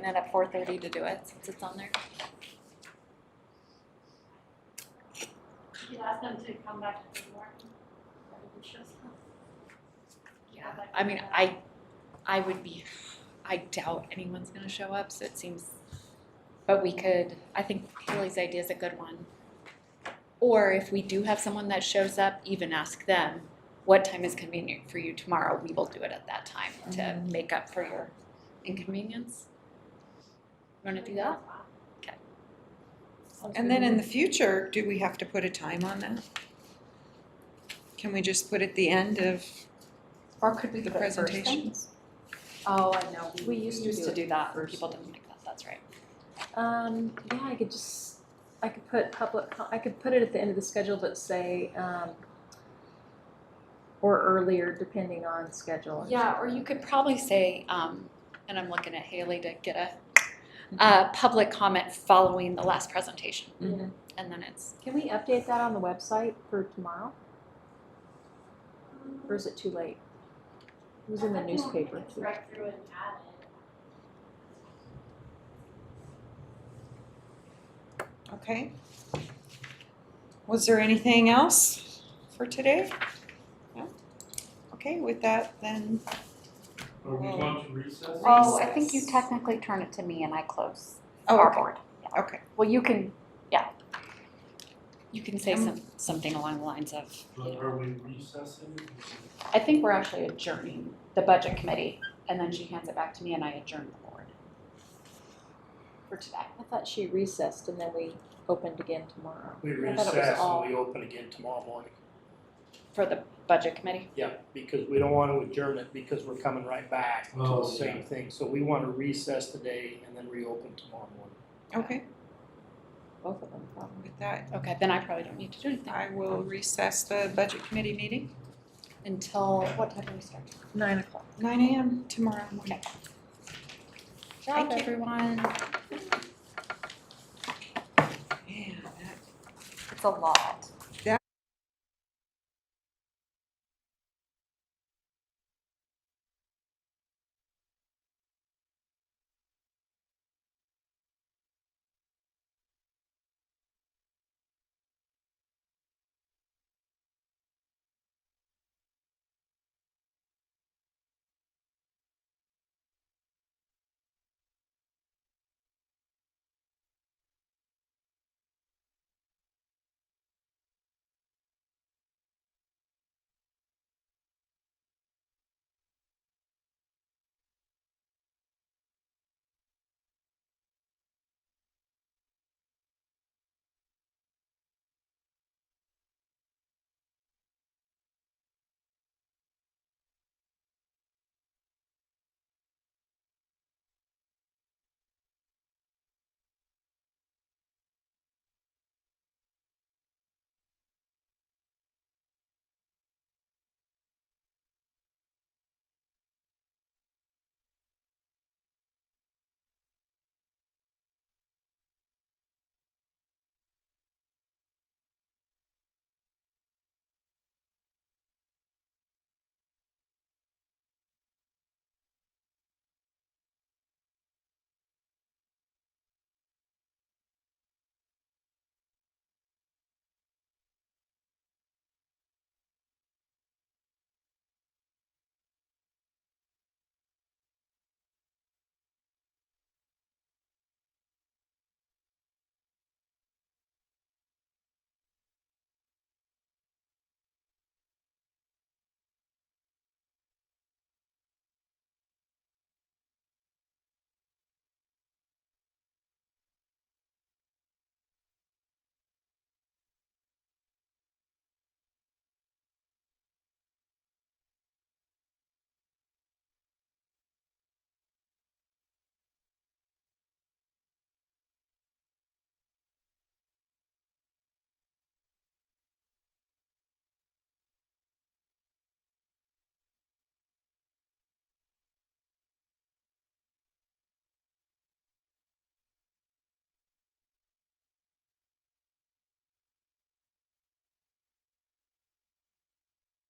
it at 4:30 to do it since it's on there? You ask them to come back to the morning. Yeah. I mean, I doubt anyone's gonna show up, so it seems, but we could, I think Haley's idea is a good one. Or if we do have someone that shows up, even ask them, what time is convenient for you tomorrow? We will do it at that time to make up for your inconvenience. You wanna do that? Okay. And then in the future, do we have to put a time on that? Can we just put at the end of Or could we the do it first then? presentations? Oh, I know, We used to do that, first. people didn't like that, that's right. Yeah, I could put it at the end of the schedule, but say, or earlier, depending on schedule. Yeah, or you could probably say, and I'm looking at Haley to get a public comment following the last presentation. Mhm. And then it's, Can we update that on the website for tomorrow? Or is it too late? It was in the newspaper too. Right through and add it. Okay. Was there anything else for today? No? Okay, with that, then. Are we going to recess? oh, I think you technically turn it to me and I close Oh, our okay. board. Yeah. Okay. Well, you can, yeah. You can say something along the lines of, But are we recessing? I think we're actually adjourning the budget committee, and then she hands it back to me and I adjourn the board for today. I thought she recessed and then we opened again tomorrow. We I thought it was recess all- and we open again tomorrow morning. For the budget committee? Yeah, because we don't want to adjourn it because we're coming right back to Oh, the same thing. So we want to recess today and then reopen tomorrow morning. Okay, Both of them probably. with that, Okay, then I probably don't need to do anything. I will recess the budget committee meeting. Until, what time do we start? 9 o'clock. 9 a.m. tomorrow morning. Job, Thank you. everyone. Man, that It's a lot.